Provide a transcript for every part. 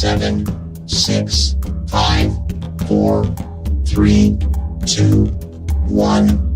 7, 6, 5, 4, 3, 2, 1.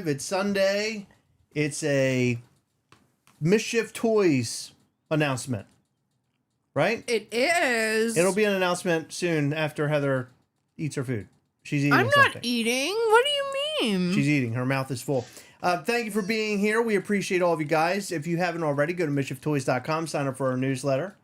It's Sunday. It's a Mischief Toys announcement, right? It is. It'll be an announcement soon after Heather eats her food. She's eating I'm something. not eating. What do you mean? She's eating. Her mouth is full. Thank you for being here. We appreciate all of you guys. If you haven't already, go to MischiefToys.com. Sign up for our newsletter.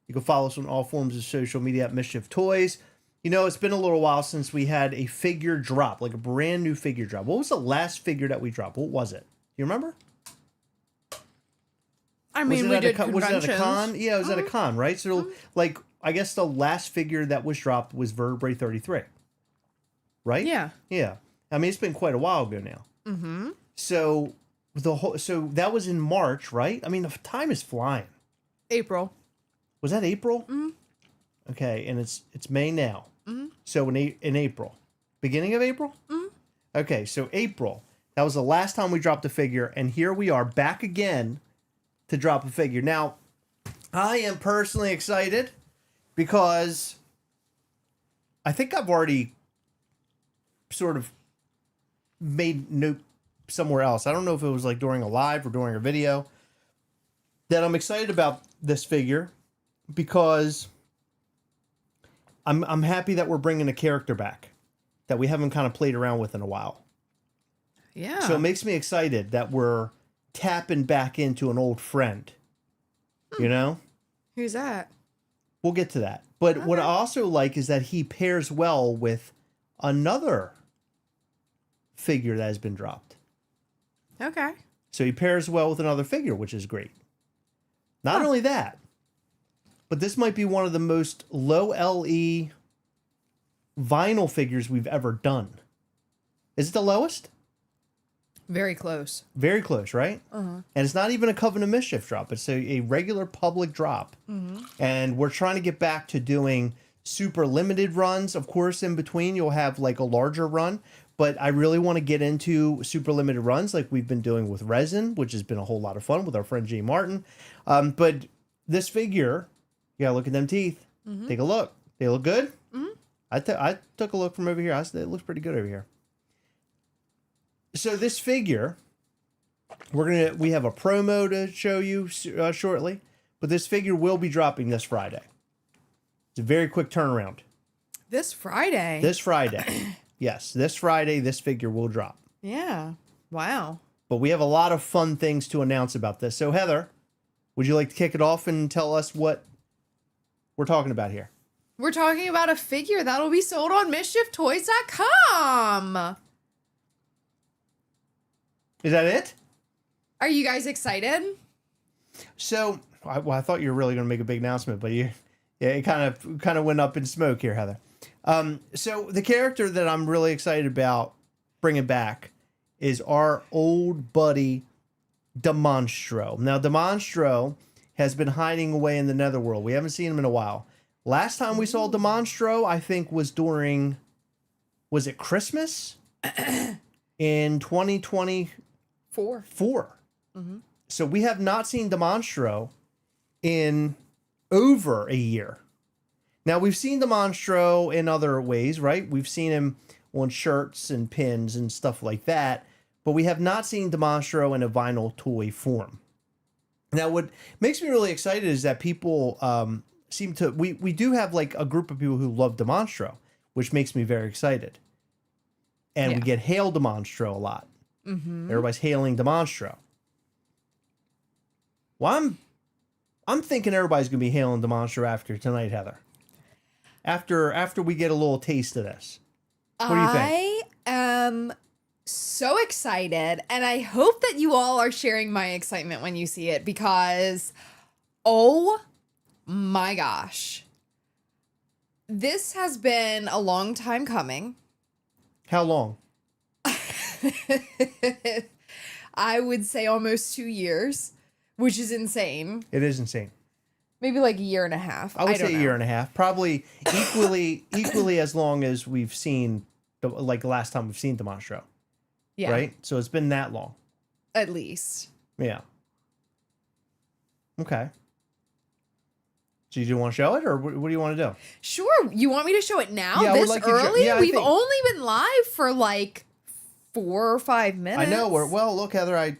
You can follow us on all forms of social media at Mischief Toys. You know, it's been a little while since we had a figure drop, like a brand new figure drop. What was the last figure that we dropped? What was it? You remember? I mean, we did conventions. Was it at a con? Yeah, it was at a con, right? So, like, I guess the last figure that was dropped was Vertebrae 33, right? Yeah. Yeah. I mean, it's been quite a while ago now. Mm-hmm. So that was in March, right? I mean, the time is flying. April. Was that April? Mm-hmm. Okay, and it's May now. Mm-hmm. So in April. Beginning of April? Mm-hmm. Okay, so April. That was the last time we dropped a figure, and here we are back again to drop a figure. Now, I am personally excited because I think I've already sort of made note somewhere else. I don't know if it was like during a live or during a video that I'm excited about this figure because I'm happy that we're bringing a character back that we haven't kind of played around with in a while. Yeah. So it makes me excited that we're tapping back into an old friend. You know? Who's that? We'll get to that. But Okay. what I also like is that he pairs well with another figure that has been dropped. Okay. So he pairs well with another figure, which is great. Not only that, but this might be one of the most low LE vinyl figures we've ever done. Is it the lowest? Very close. Very close, right? Uh-huh. And it's not even a Coven of Mischief drop. It's a regular public drop. Mm-hmm. And we're trying to get back to doing super limited runs. Of course, in between, you'll have like a larger run. But I really want to get into super limited runs like we've been doing with Resin, which has been a whole lot of fun with our friend J. Martin. But this figure, you gotta look at them teeth. Mm-hmm. Take a look. They look good. Mm-hmm. I took a look from over here. I said it looks pretty good over here. So this figure, we have a promo to show you shortly, but this figure will be dropping this Friday. It's a very quick turnaround. This Friday? This Friday. Yes, this Friday, this figure will drop. Yeah. Wow. But we have a lot of fun things to announce about this. So Heather, would you like to kick it off and tell us what we're talking about here? We're talking about a figure that'll be sold on MischiefToys.com. Is that it? Are you guys excited? So, I thought you were really going to make a big announcement, but it kind of went up in smoke here, Heather. So the character that I'm really excited about bringing back is our old buddy Demonstro. Now, Demonstro has been hiding away in the Netherworld. We haven't seen him in a while. Last time we saw Demonstro, I think, was was it Christmas? In 2024. Mm-hmm. So we have not seen Demonstro in over a year. Now, we've seen Demonstro in other ways, right? We've seen him on shirts and pins and stuff like that, but we have not seen Demonstro in a vinyl toy form. Now, what makes me really excited is that people seem to... We do have like a group of people who love Demonstro, which makes me very excited. And we get hail Demonstro a lot. Mm-hmm. Everybody's hailing Demonstro. Well, I'm thinking everybody's going to be hailing Demonstro after tonight, Heather. After we get a little taste of this. What do you think? I am so excited, and I hope that you all are sharing my excitement when you see it, because oh my gosh. this has been a long time coming. How long? I would say almost 2 years, which is insane. It is insane. Maybe like a year and a half. I would don't say know. a year and a half. Probably equally as long as we've seen, the last time we've seen Demonstro. Yeah. Right? So it's been that long. At least. Yeah. Okay. So you do want to show it, or what do you want to do? Sure. You want me to show it now? Yeah, I would this like you to show- early? yeah, I We've think- only been live for like 4 or 5 minutes. I know. Well, look, Heather, I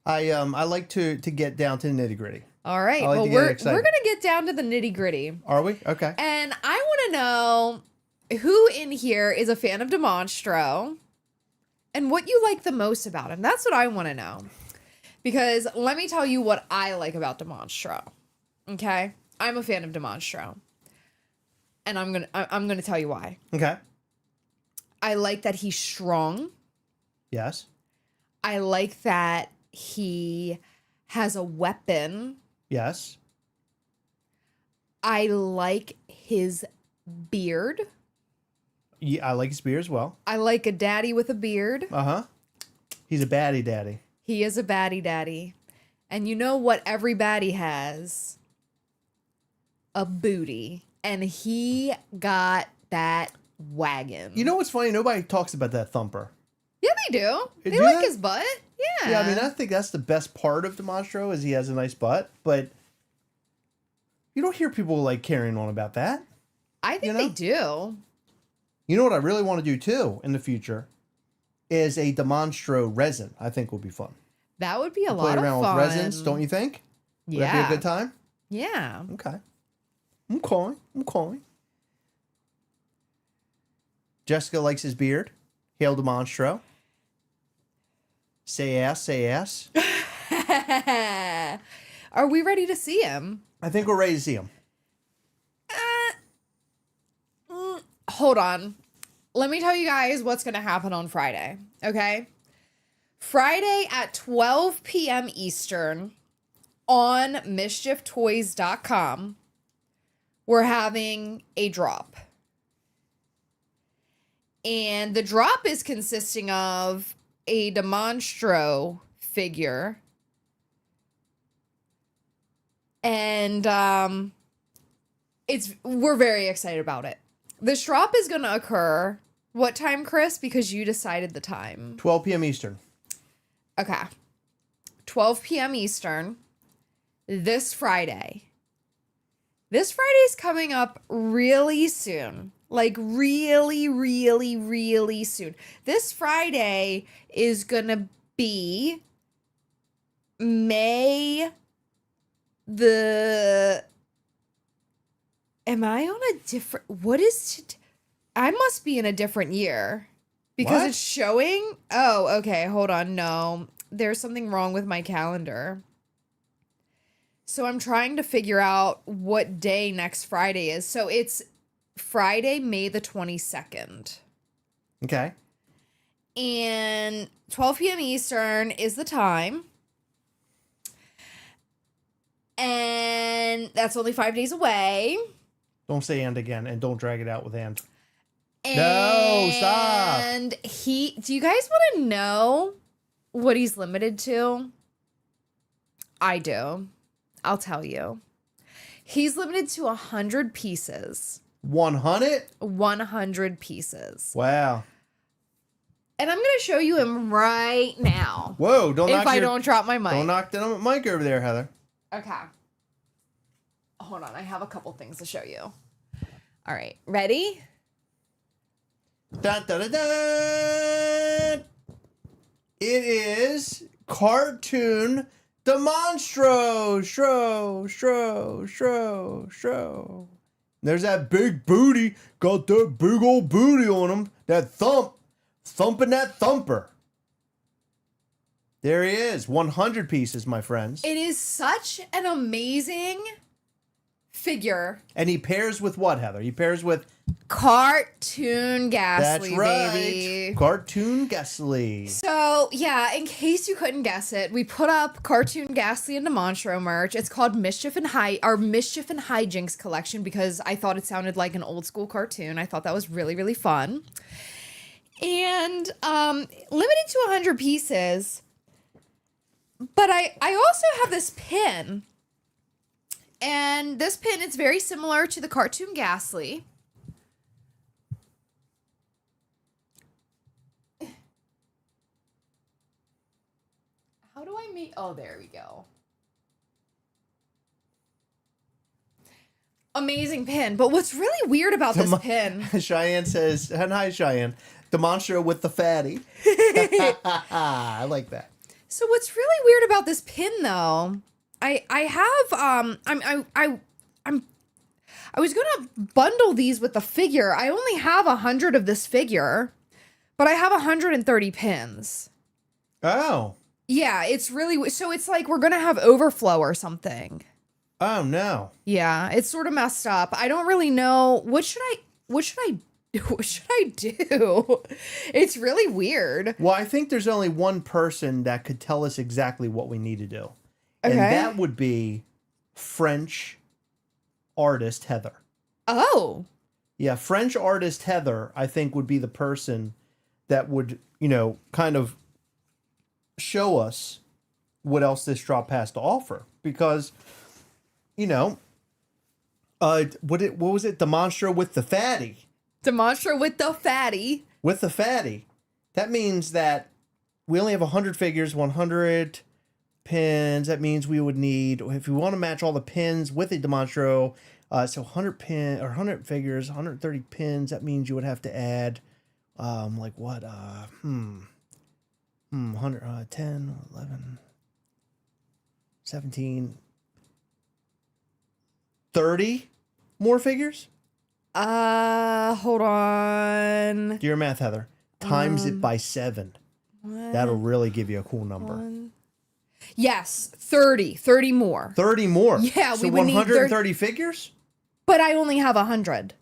like to get down to the nitty gritty. All right. I like Well, to get we're excited. going to get down to the nitty gritty. Are we? Okay. And I want to know who in here is a fan of Demonstro and what you like the most about him. That's what I want to know. Because let me tell you what I like about Demonstro. Okay? I'm a fan of Demonstro. And I'm going to tell you why. Okay. I like that he's strong. Yes. I like that he has a weapon. Yes. I like his beard. Yeah, I like his beer as well. I like a daddy with a beard. Uh-huh. He's a baddie daddy. He is a baddie daddy. And you know what every baddie has? A booty. And he got that wagon. You know what's funny? Nobody talks about that thumper. Yeah, they do. They Do like they? his butt. Yeah. Yeah, I mean, I think that's the best part of Demonstro is he has a nice butt, but you don't hear people like carrying on about that. I think you know? they do. You know what I really want to do too in the future is a Demonstro resin. I think would be fun. That would be a Play lot of around fun. with resins, don't you think? Would Yeah. that be a good time? Yeah. Okay. I'm calling. Jessica likes his beard. Hail Demonstro. Say ass. Are we ready to see him? I think we're ready to see him. Hold on. Let me tell you guys what's going to happen on Friday. Okay. Friday at 12 p.m. Eastern on mischieftoys.com, we're having a drop. And the drop is consisting of a Demonstro figure. And we're very excited about it. This drop is going to occur what time, Chris? Because you decided the time. 12 p.m. Eastern. Okay. 12 p.m. Eastern this Friday. This Friday's coming up really soon. Like really, really, really soon. This Friday is going to be May the... Am I on a different... What is... I must be in a different year. Because What? it's showing... Oh, okay. Hold on. No. There's something wrong with my calendar. So I'm trying to figure out what day next Friday is. So it's Friday, May the 22nd. Okay. And 12 p.m. Eastern is the time. And that's only 5 days away. Don't say and again, and don't drag it out with and. No, stop. And do you guys want to know what he's limited to? I do. I'll tell you. He's limited to 100 pieces. 100? 100 pieces. Wow. And I'm going to show you him right now. Whoa, don't If I don't drop my mic. Don't knock the mic over there, Heather. Okay. Hold on. I have a couple things to show you. All right. Ready? Dun, dun, dun, dun. It is cartoon Demonstro. Shro. There's that big booty. Got that big old booty on him. That thumping that thumper. There he is. 100 pieces, my friends. It is such an amazing figure. And he pairs with what, Heather? He pairs with... Cartoon That's Ghastly, right. baby. Cartoon Ghastly. So, yeah, in case you couldn't guess it, we put up Cartoon Ghastly and Demonstro merch. It's called Mischief and Hijinks collection because I thought it sounded like an old school cartoon. I thought that was really, really fun. And limited to 100 pieces. But I also have this pin. And this pin is very similar to the Cartoon Ghastly. How do I make... Oh, there we go. Amazing pin. But what's really weird about this pin... Cheyenne says, and hi, Cheyenne. Demonstro with the fatty. I like that. So what's really weird about this pin, though... I was gonna bundle these with the figure. I only have 100 of this figure, but I have 130 pins. Oh. Yeah, it's really so. It's like we're gonna have overflow or something. Oh no. Yeah, it's sort of messed up. I don't really know what should I do. It's really weird. Well, I think there's only one person that could tell us exactly what we need to do. Okay. And that would be French artist Heather. Oh. Yeah, French artist Heather, I think, would be the person that would, kind of show us what else this drop has to offer. Because, what was it? Demonstro with the fatty. Demonstro with the fatty. With the fatty. That means that we only have 100 figures, 100... pins. That means we would need, if we want to match all the pins with a Demonstro, so 100 figures, 130 pins. That means you would have to add, 100, 10, 11, 17, 30 more figures. Hold on. Do your math, Heather. Times it by 7. That'll really give you a cool number. Yes, 30 more. 30 more. Yeah, so we would need 130 figures? But I only have 100.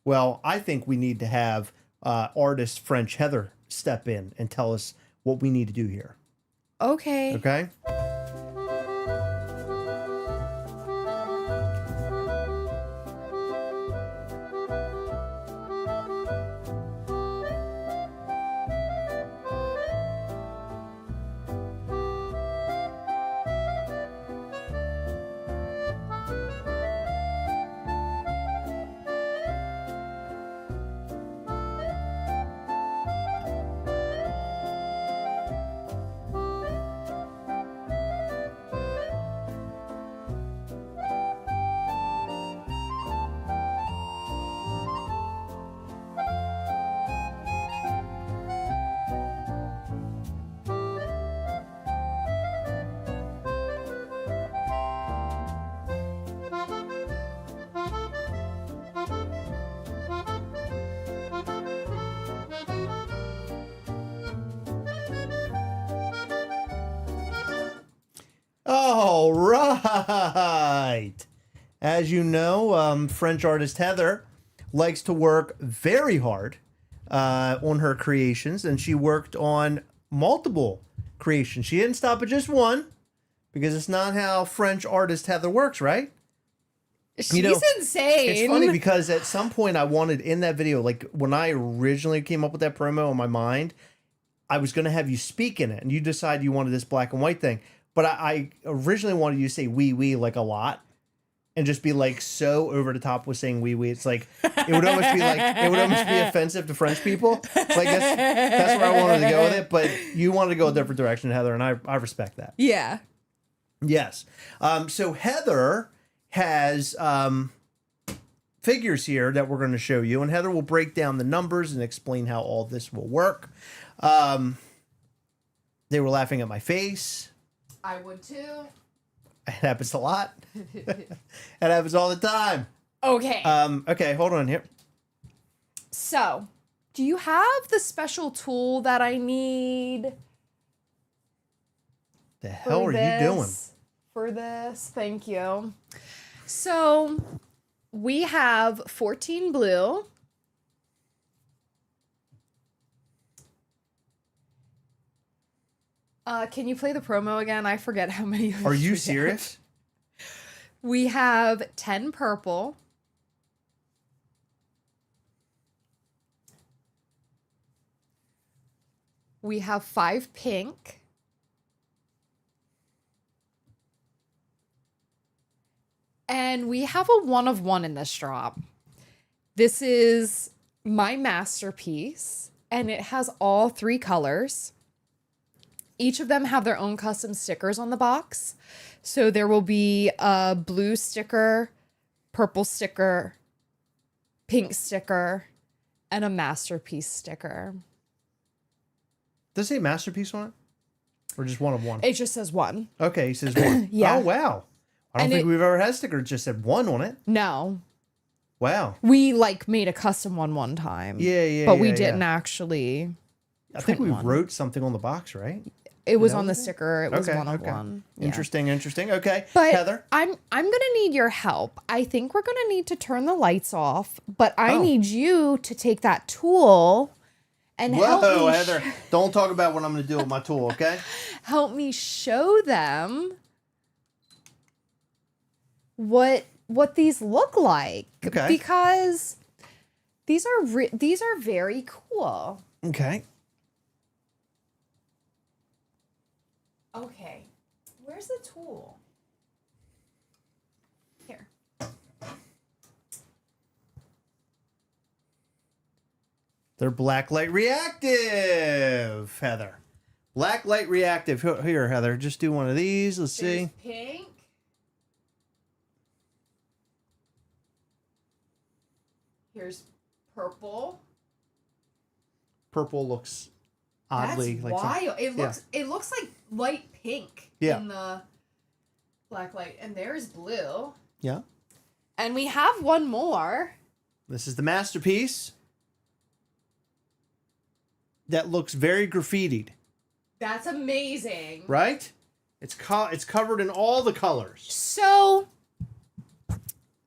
Well, I think we need to have artist French Heather step in and tell us what we need to do here. Okay. Okay? All right. As you know, French artist Heather likes to work very hard on her creations, and she worked on multiple creations. She didn't stop at just one, because it's not how French artist Heather works, right? She's insane. It's funny because at some point I wanted in that video, like when I originally came up with that promo in my mind, I was going to have you speak in it, and you decide you wanted this black and white thing. But I originally wanted you to say wee wee like a lot, and just be like so over the top with saying wee wee. It's like it would almost be offensive to French people. Like that's where I wanted to go with it. But you wanted to go a different direction, Heather, and I respect that. Yeah. Yes. So Heather has figures here that we're going to show you, and Heather will break down the numbers and explain how all this will work. They were laughing at my face. I would too. It happens a lot. It happens all the time. Okay. Okay, hold on here. So, do you have the special tool that I need? The hell are you doing? For this, thank you. So we have 14 blue. Can you play the promo again? I forget how many. Are you serious? We have 10 purple. We have 5 pink. And we have a 1 of 1 in this drop. This is my masterpiece, and it has all 3 colors. Each of them have their own custom stickers on the box. So there will be a blue sticker, purple sticker, pink sticker, and a masterpiece sticker. Does it say masterpiece on it? Or just 1 of 1? It just says 1. Okay, he says 1. Yeah. Oh, wow. I don't think we've ever had a sticker that just said 1 on it. No. Wow. We made a custom one time. Yeah. But we didn't actually. I think we one. wrote something on the box, right? It was on the sticker. It was Okay, 1 of okay. 1. Yeah. Interesting. Okay, But Heather. I'm gonna need your help. I think we're gonna need to turn the lights off, but I need you to take that tool and help Whoa, me Heather. Don't talk about what I'm going to do with my tool, okay? help me show them what these look like. Okay. Because these are very cool. Okay. Okay. Where's the tool? Here. They're black light reactive, Heather. Black light reactive. Here, Heather, just do one of these. Let's see. Pink. Here's purple. Purple looks oddly That's like wild. It looks like light pink Yeah. in the black light. And there's blue. Yeah. And we have one more. This is the masterpiece that looks very graffitied, That's amazing. right? It's covered in all the colors. So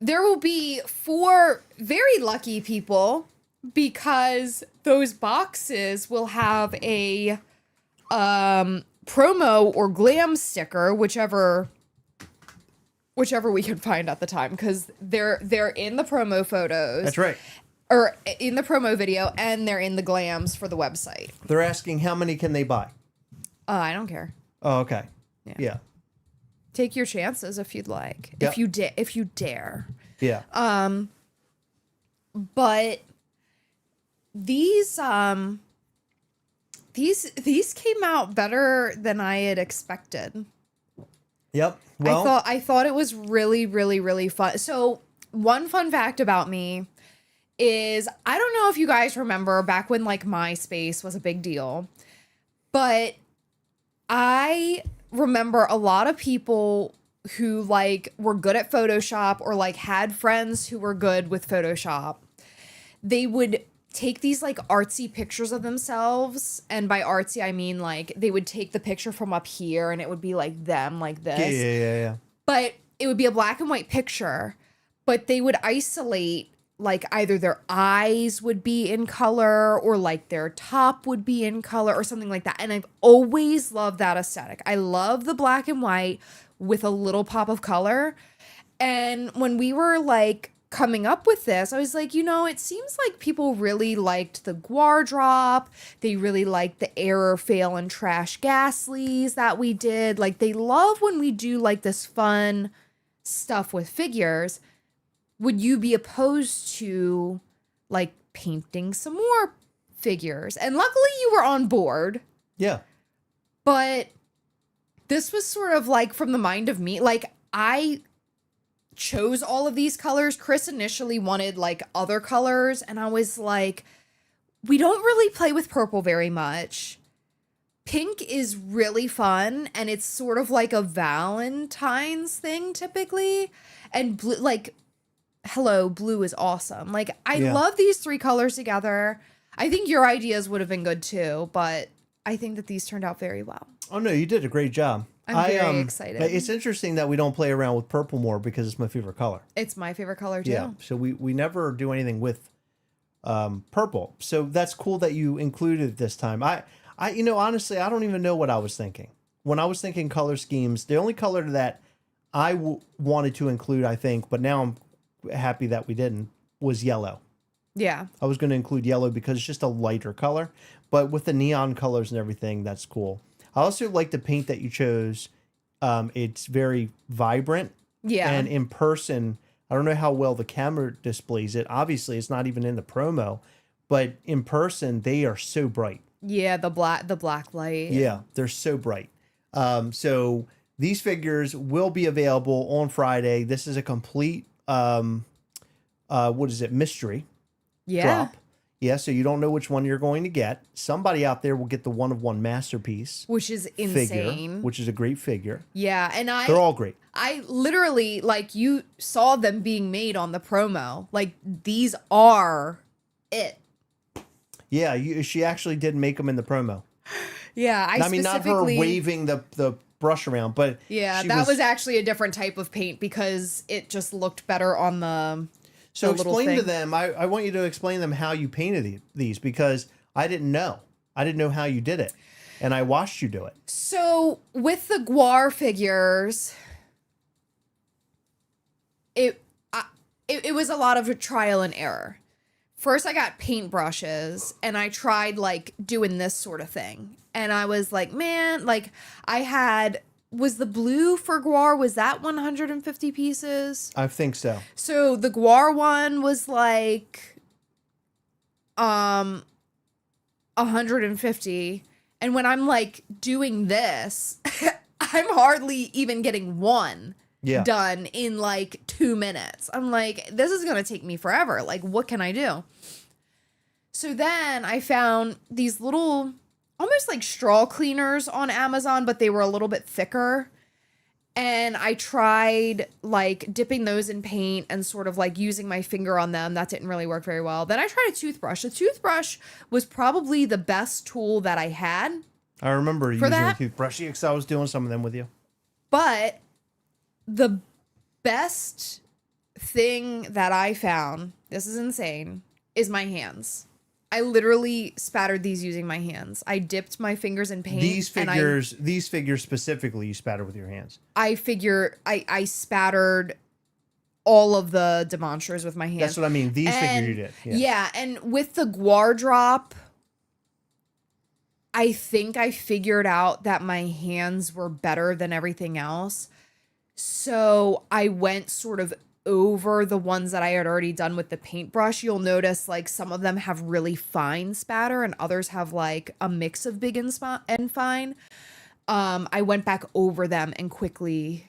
there will be 4 very lucky people because those boxes will have a promo or glam sticker, whichever we can find at the time, because they're in the promo photos. That's right. Or in the promo video, and they're in the glams for the website. They're asking how many can they buy? I don't care. Oh, okay. Yeah. Take your chances if you'd like. Yep. If you dare. Yeah. But these came out better than I had expected. Yep. Well, I thought it was really, really, really fun. So one fun fact about me is I don't know if you guys remember back when MySpace was a big deal, but I remember a lot of people who were good at Photoshop or had friends who were good with Photoshop. They would take these artsy pictures of themselves, and by artsy I mean they would take the picture from up here and it would be them like this. Yeah. But it would be a black and white picture, but they would isolate either their eyes would be in color or their top would be in color or something like that. And I've always loved that aesthetic. I love the black and white with a little pop of color. And when we were coming up with this, I was it seems like people really liked the Guar drop. They really liked the error, fail, and trash Gasleys that we did. They love when we do this fun stuff with figures. Would you be opposed to painting some more figures? And luckily you were on board. Yeah. But this was sort of from the mind of me. I chose all of these colors. Chris initially wanted other colors, and I was we don't really play with purple very much. Pink is really fun, and it's sort of a Valentine's thing typically. And blue, hello, blue is awesome. I love these 3 colors together. I think your ideas would have been good too, but I think that these turned out very well. Oh no, you did a great job. I'm very excited. It's interesting that we don't play around with purple more because it's my favorite color. It's my favorite color too. Yeah, so we never do anything with purple. So that's cool that you included it this time. I honestly, I don't even know what I was thinking. When I was thinking color schemes, the only color that I wanted to include, I think, but now I'm happy that we didn't, was yellow. Yeah. I was going to include yellow because it's just a lighter color, but with the neon colors and everything, that's cool. I also like the paint that you chose. It's very vibrant. Yeah. And in person, I don't know how well the camera displays it. Obviously, it's not even in the promo, but in person, they are so bright. Yeah, the black light. Yeah, they're so bright. So these figures will be available on Friday. This is a complete, mystery drop. Yeah, so you don't know which one you're going to get. Somebody out there will get the one-of-one masterpiece. Which is figure, insane. which is a great figure. Yeah, and they're all great. I literally, like, you saw them being made on the promo. Like, these are it. Yeah, she actually did make them in the promo. Yeah, I mean, not her waving the brush around, but yeah, that was actually a different type of paint because it just looked better on the. So explain to them. I want you to explain to them how you painted these because I didn't know. I didn't know how you did it, and I watched you do it. So with the Guar figures, it was a lot of a trial and error. First, I got paintbrushes and I tried like doing this sort of thing. And I was like, man, like was the blue for Guar, was that 150 pieces? I think so. So the Guar one was like 150. And when I'm like doing this, I'm hardly even getting one done in like 2 minutes. I'm like, this is going to take me forever. Like, what can I do? So then I found these little, almost like straw cleaners on Amazon, but they were a little bit thicker. And I tried like dipping those in paint and sort of like using my finger on them. That didn't really work very well. Then I tried a toothbrush. A toothbrush was probably the best tool that I had. I remember using a toothbrush because I was doing some of them with you. But the best thing that I found, this is insane, is my hands. I literally spattered these using my hands. I dipped my fingers in paint. These figures specifically, you spattered with your hands. I spattered all of the Demonstros with my hands. That's what I mean. These figures you did. Yeah, and with the Guar drop, I think I figured out that my hands were better than everything else. So I went sort of over the ones that I had already done with the paintbrush. You'll notice like some of them have really fine spatter and others have like a mix of big and fine. I went back over them and quickly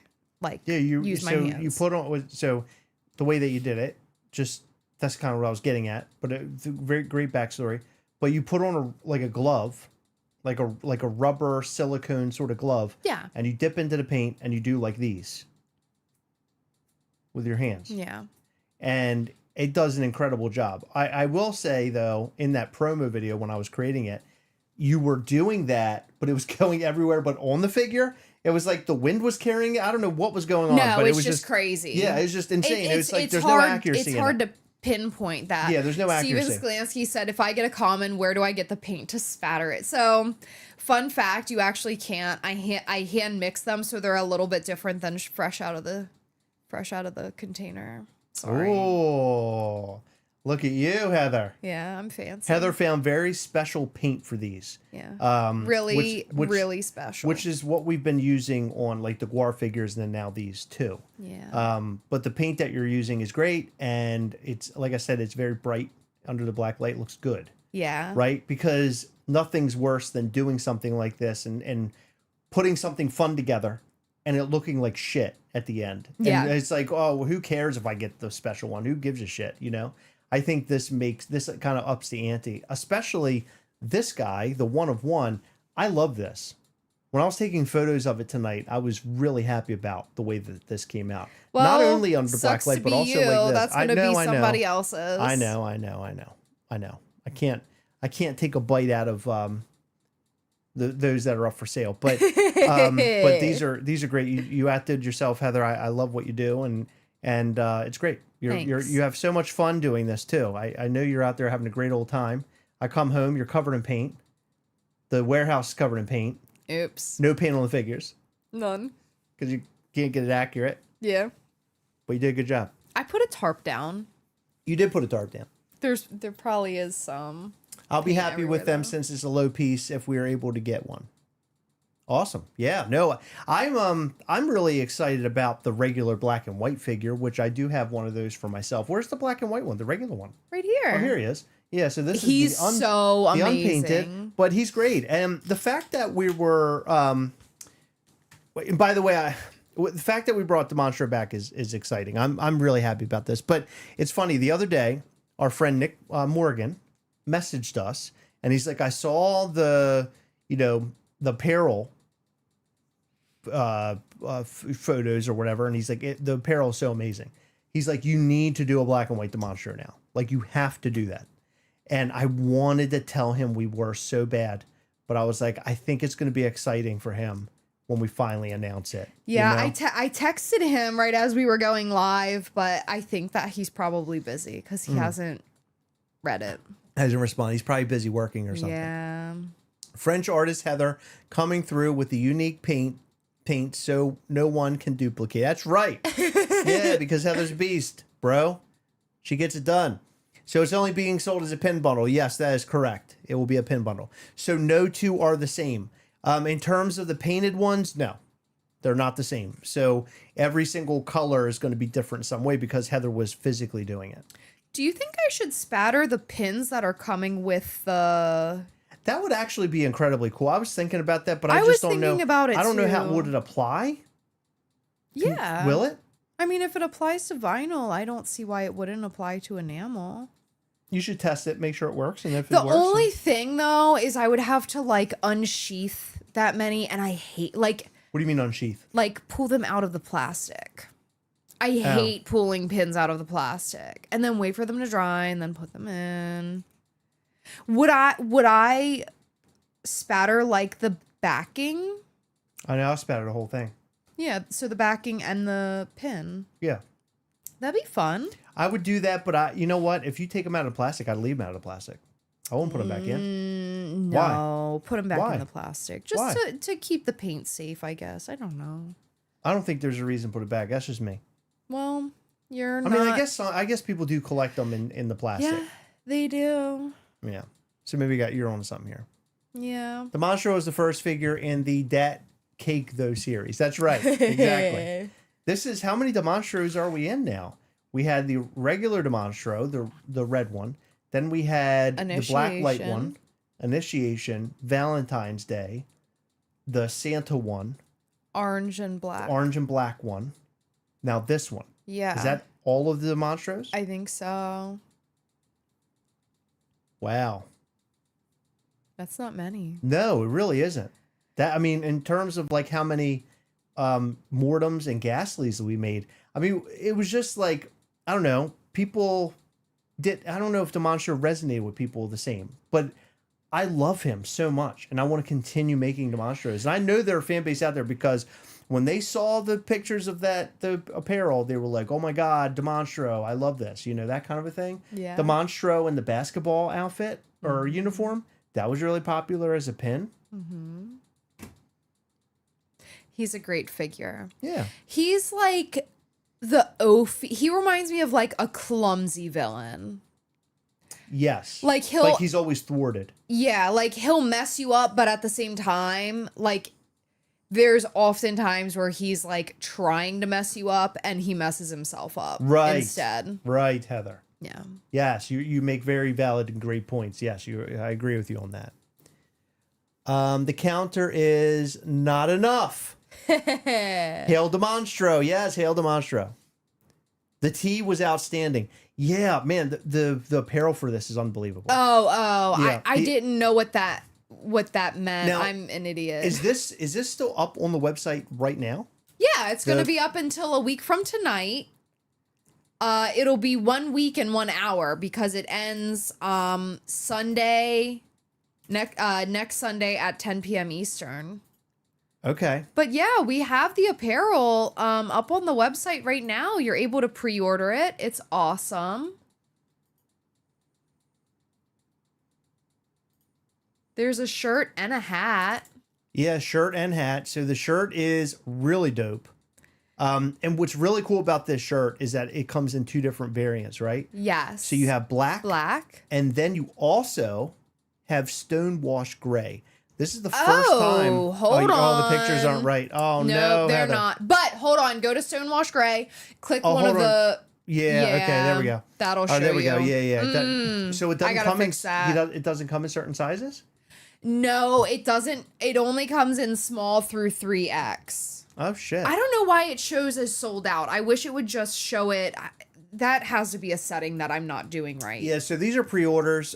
used my hands. You put on, so the way that you did it, just that's kind of what I was getting at, but it's a very great backstory. But you put on a glove, like a rubber silicone sort of glove. Yeah. And you dip into the paint and you do like these with your hands. Yeah. And it does an incredible job. I will say though, in that promo video when I was creating it, you were doing that, but it was going everywhere but on the figure. It was like the wind was carrying it. I don't know what was going on. No, but it was was just crazy. Yeah, it was just insane. It was like there's hard, no accuracy. It's hard to pinpoint that. Yeah, there's no accuracy. Steven Sklansky said, if I get a common, where do I get the paint to spatter it? So, fun fact, you actually can't. I hand mix them, so they're a little bit different than fresh out of the container. Sorry. Oh, look at you, Heather. Yeah, I'm fancy. Heather found very special paint for these. Yeah. Really special. Which is what we've been using on like the Guar figures and then now these too. Yeah. But the paint that you're using is great. And it's, like I said, it's very bright under the black light. Looks good. Yeah. Right? Because nothing's worse than doing something like this and putting something fun together and it looking like shit at the end. Yeah. And it's like, oh, well, who cares if I get the special one? Who gives a shit, you know? I think this kind of ups the ante, especially this guy, the one of one. I love this. When I was taking photos of it tonight, I was really happy about the way that this came out. Well, not only under black light, but also like this. That's going to be somebody else's. I know. I can't take a bite out of those that are up for sale. But but these are great. You outdid yourself, Heather. I love what you do, and it's great. You have so much fun doing this too. I know you're out there having a great old time. I come home, you're covered in paint. The warehouse is covered in paint. Oops. No paint on the figures. None. Because you can't get it accurate. Yeah. But you did a good job. I put a tarp down. You did put a tarp down. There probably is some. I'll be happy with them though. since it's a low piece if we are able to get one. Awesome. Yeah, no, I'm really excited about the regular black and white figure, which I do have one of those for myself. Where's the black and white one? The regular one? Right here. Oh, here he is. Yeah, so this he's is the so the amazing. unpainted, but he's great. And the fact that we were and by the way, the fact that we brought Demonstro back is exciting. I'm really happy about this. But it's funny, the other day, our friend Nick Morgan messaged us, and he's like, I saw the apparel photos or whatever, and he's like, the apparel is so amazing. He's like, you need to do a black and white Demonstro now. Like, you have to do that. And I wanted to tell him we were so bad, but I was like, I think it's going to be exciting for him when we finally announce it. Yeah, you know? I texted him right as we were going live, but I think that he's probably busy because he hasn't read it. Hasn't responded. He's probably busy working or something. Yeah. French artist Heather coming through with the unique paint so no one can duplicate. That's right. Yeah, because Heather's a beast, bro. She gets it done. So it's only being sold as a pin bundle. Yes, that is correct. It will be a pin bundle. So no two are the same. In terms of the painted ones, no, they're not the same. So every single color is going to be different in some way because Heather was physically doing it. Do you think I should spatter the pins that are coming with the... That would actually be incredibly cool. I was thinking about that, but I was just don't know. thinking about it I don't know how too. would it apply? Yeah. Will it? I mean, if it applies to vinyl, I don't see why it wouldn't apply to enamel. You should test it, make sure it works, and if The it works, only thing, though, is I would have to, like, unsheath that many, and I hate, like... What do you mean unsheath? Like, pull them out of the plastic. I hate pulling pins out of the plastic. And then wait for them to dry, and then put them in. Would I spatter, like, the backing? I know, I'll spatter the whole thing. Yeah, so the backing and the pin. Yeah. That'd be fun. I would do that, but you know what? If you take them out of plastic, I'd leave them out of plastic. I won't put them back in. No, put them back Why? in the plastic. Just to keep the paint safe, I guess. I don't know. I don't think there's a reason to put it back. That's just me. Well, you're I not... mean, I guess people do collect them in the plastic. Yeah, they do. Yeah. So maybe you're on something here. Yeah. The Demonstro is the first figure in the Dat Cake Though series. That's right. Exactly. This is, how many Demonstros are we in now? We had the regular Demonstro, the red one. Then we had the black light one, Initiation, Valentine's Day, the Santa one, Orange and black. the orange and black one. Now this one. Yeah. Is that all of the Demonstros? I think so. Wow. That's not many. No, it really isn't. That, I mean, in terms of like how many Mortems and Ghastlies that we made, I mean, it was just like, I don't know, people did, I don't know if Demonstro resonated with people the same, but I love him so much and I want to continue making Demonstros. And I know there are fan base out there because when they saw the pictures of the apparel, they were like, oh my God, Demonstro, I love this, that kind of a thing. Yeah. Demonstro in the basketball outfit or uniform, that was really popular as a pin. Mm-hmm. He's a great figure. Yeah. He's like he reminds me of like a clumsy villain. Yes. Like he's always thwarted. Yeah, like he'll mess you up, but at the same time, like there's often times where he's like trying to mess you up and he messes himself up instead. Right, Heather. Yeah. Yes, you make very valid and great points. Yes, I agree with you on that. The counter is not enough. Hail Demonstro. Yes, Hail Demonstro. The tea was outstanding. Yeah, man, the apparel for this is unbelievable. Yeah, I didn't know what that meant. Now, I'm an idiot. Is this still up on the website right now? Yeah, it's going to be up until a week from tonight. It'll be 1 week and 1 hour because it ends Sunday Next Sunday at 10 p.m. Eastern. Okay. But yeah, we have the apparel up on the website right now. You're able to pre-order it. It's awesome. There's a shirt and a hat. Yeah, shirt and hat. So the shirt is really dope. And what's really cool about this shirt is that it comes in 2 different variants, right? Yes. So you have black, and then you also have stonewashed gray. This is the first time. Hold on. Oh, the pictures aren't right. Oh, no, they're Heather. not. But hold on. Go to Stonewashed Gray. Click one of hold the. Yeah, okay, there we go. That'll show you. Oh, there we go. Yeah. So it doesn't gotta come in. fix that. It doesn't come in certain sizes. No, it doesn't. It only comes in small through 3X. Oh shit. I don't know why it shows as sold out. I wish it would just show it. That has to be a setting that I'm not doing right. Yeah, so these are pre-orders.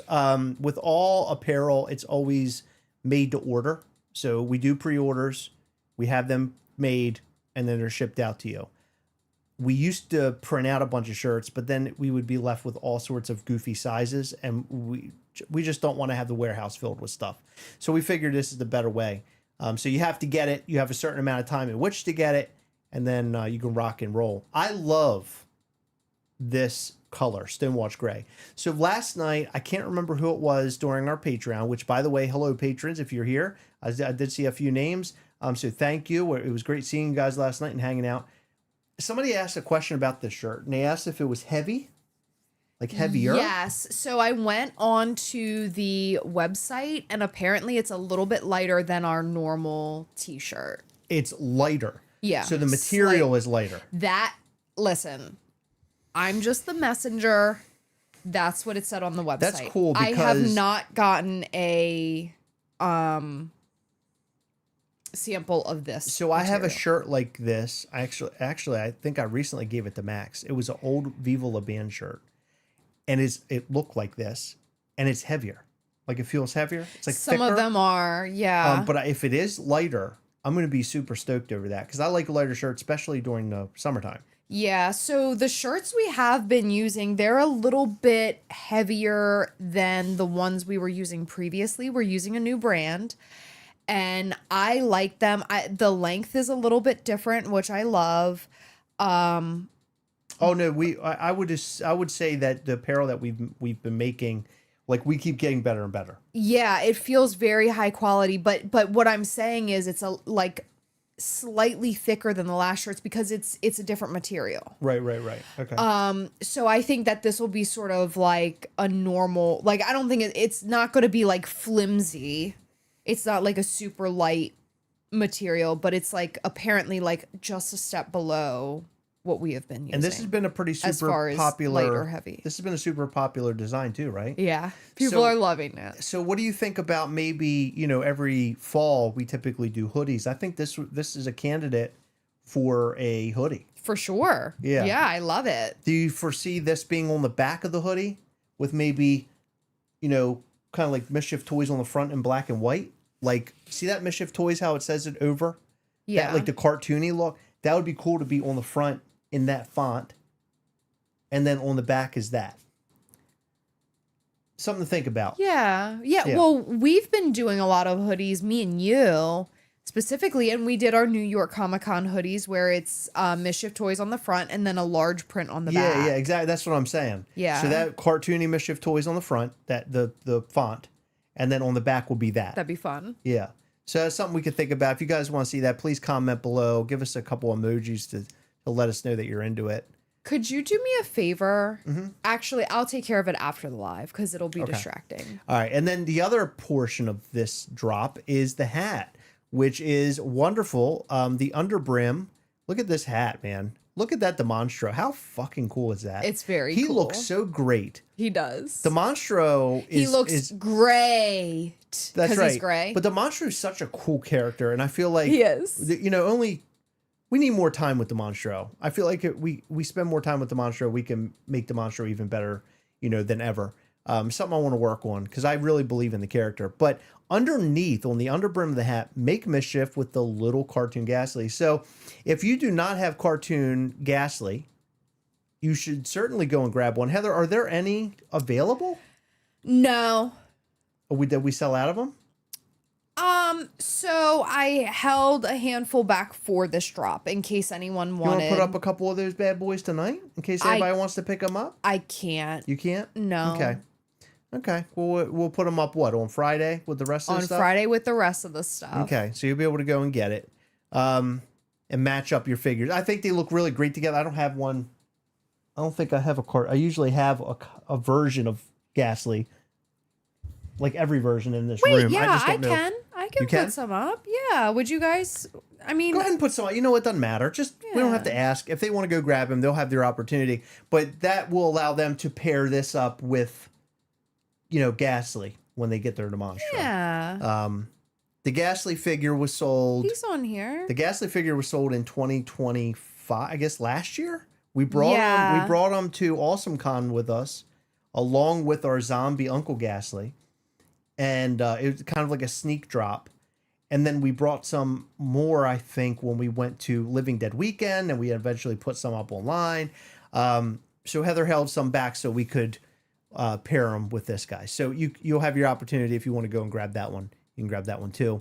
With all apparel, it's always made to order. So we do pre-orders, we have them made, and then they're shipped out to you. We used to print out a bunch of shirts, but then we would be left with all sorts of goofy sizes, and we just don't want to have the warehouse filled with stuff. So we figured this is the better way. So you have to get it. You have a certain amount of time in which to get it, and then you can rock and roll. I love this color, Stonewashed Gray. So last night, I can't remember who it was during our Patreon, which, by the way, hello, patrons, if you're here. I did see a few names, so thank you. It was great seeing you guys last night and hanging out. Somebody asked a question about this shirt, and they asked if it was heavy, like heavier. Yes. So I went on to the website, and apparently it's a little bit lighter than our normal t-shirt. It's lighter. Yeah. So the material is lighter. Listen, I'm just the messenger. That's what it said on the website. That's cool because I have not gotten a sample of this. So I have a material. shirt like this. Actually, I think I recently gave it to Max. It was an old Viva La Band shirt, and it looked like this, and it's heavier. Like it feels heavier. It's like some thicker. of them are, yeah. But if it is lighter, I'm going to be super stoked over that because I like lighter shirts, especially during the summertime. Yeah, so the shirts we have been using, they're a little bit heavier than the ones we were using previously. We're using a new brand, and I like them. The length is a little bit different, which I love. Oh no, I would say that the apparel that we've been making, like we keep getting better and better. Yeah, it feels very high quality, but what I'm saying is it's like slightly thicker than the last shirts because it's a different material. Right. Okay. So I think that this will be sort of like a normal, like I don't think it's not going to be like flimsy. It's not like a super light material, but it's like apparently like just a step below what we have been using. And this has been a pretty as super far as popular, light or heavy. This has been a super popular design too, right? Yeah, people are loving it. So what do you think about maybe, every fall we typically do hoodies? I think this is a candidate for a hoodie. For sure. Yeah. Yeah, I love it. Do you foresee this being on the back of the hoodie with maybe, kind of like Mischief Toys on the front in black and white? Like, see that Mischief Toys, how it says it over? Yeah. That, like the cartoony look? That would be cool to be on the front in that font. And then on the back is that. Something to think about. Yeah. Well, we've been doing a lot of hoodies, me and you specifically, and we did our New York Comic-Con hoodies where it's Mischief Toys on the front and then a large print on the back. Yeah, exactly. That's what I'm saying. Yeah. So that cartoony Mischief Toys on the front, that the font, and then on the back will be that. That'd be fun. Yeah. So that's something we could think about. If you guys want to see that, please comment below. Give us a couple emojis to let us know that you're into it. Could you do me a favor? Mm-hmm. Actually, I'll take care of it after the live because it'll be distracting. All right. And then the other portion of this drop is the hat, which is wonderful. The underbrim. Look at this hat, man. Look at that Demonstro. How fucking cool is that? It's very cool. He cool. looks so great. He does. Demonstro is... He looks great. That's right. He's gray. But Demonstro is such a cool character, and I feel like... He is. We need more time with Demonstro. I feel like we spend more time with Demonstro, we can make Demonstro even better, than ever. Something I want to work on because I really believe in the character. But underneath, on the underbrim of the hat, make Mischief with the little cartoon Ghastly. So if you do not have cartoon Ghastly, you should certainly go and grab one. Heather, are there any available? No. Did we sell out of them? So I held a handful back for this drop in case anyone You want wanted. to put up a couple of those bad boys tonight in case anybody wants to pick them up? I can't. You can't? No. Okay. Well, we'll put them up, what, on Friday with the rest of the stuff? On Friday with the rest of the stuff. Okay, so you'll be able to go and get it and match up your figures. I think they look really great together. I don't have one. I don't think I have a cart. I usually have a version of Ghastly, like every version in this Wait, room. yeah, I can. I can put some up. Yeah. Would you guys? I mean, Go ahead and put some. You know, it doesn't matter. Just we don't have to ask. If they want to go grab them, they'll have their opportunity. But that will allow them to pair this up with, Ghastly when they get their Demonstro. Yeah. The Ghastly figure was sold. He's on here. The Ghastly figure was sold in 2025. I guess last year we brought him. We brought him to Awesome Con with us, along with our zombie Uncle Ghastly, and it was kind of like a sneak drop. And then we brought some more, I think, when we went to Living Dead Weekend, and we eventually put some up online. So Heather held some back so we could pair them with this guy. So you'll have your opportunity if you want to go and grab that one. You can grab that one too.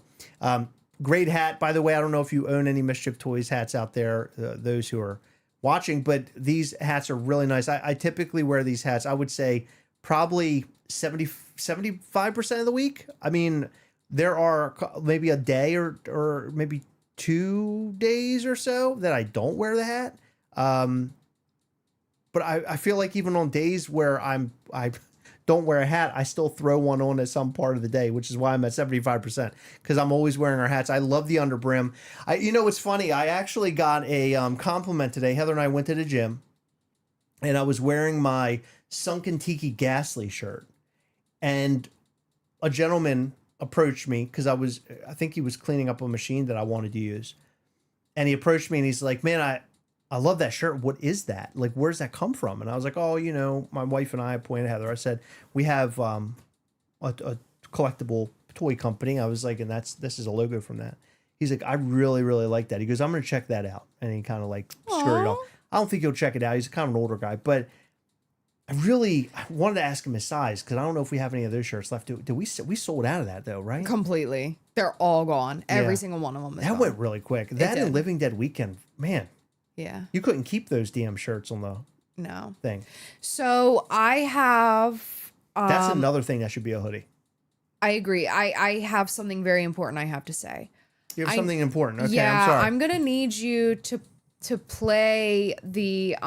Great hat, by the way. I don't know if you own any Mischief Toys hats out there, those who are watching, but these hats are really nice. I typically wear these hats, I would say, probably 75% of the week. I mean, there are maybe a day or maybe 2 days or so that I don't wear the hat. But I feel like even on days where I don't wear a hat, I still throw one on at some part of the day, which is why I'm at 75%, because I'm always wearing our hats. I love the underbrim. It's funny. I actually got a compliment today. Heather and I went to the gym, and I was wearing my Sunken Tiki Ghastly shirt, and a gentleman approached me because I think he was cleaning up a machine that I wanted to use, and he approached me and he's like, "Man, I love that shirt. What is that? Like, where's that come from?" And I was like, "Oh, my wife and I," pointed at Heather. I said, "We have a collectible toy company." I was like, "And this is a logo from that." He's like, "I really, really like that." He goes, "I'm going to check that out." And he kind of like scurried off. I don't think he'll check it out. He's kind of an older guy, but I wanted to ask him his size because I don't know if we have any of those shirts left. We sold out of that though, right? Completely. They're all gone. Every single one of them is that gone. went really quick. That and Living Dead Weekend, man. Yeah. You couldn't keep those damn shirts on the thing. So I have... That's another thing that should be a hoodie. I agree. I have something very important I have to say. You have something important. Okay, yeah, I'm sorry. I'm going to need you to play the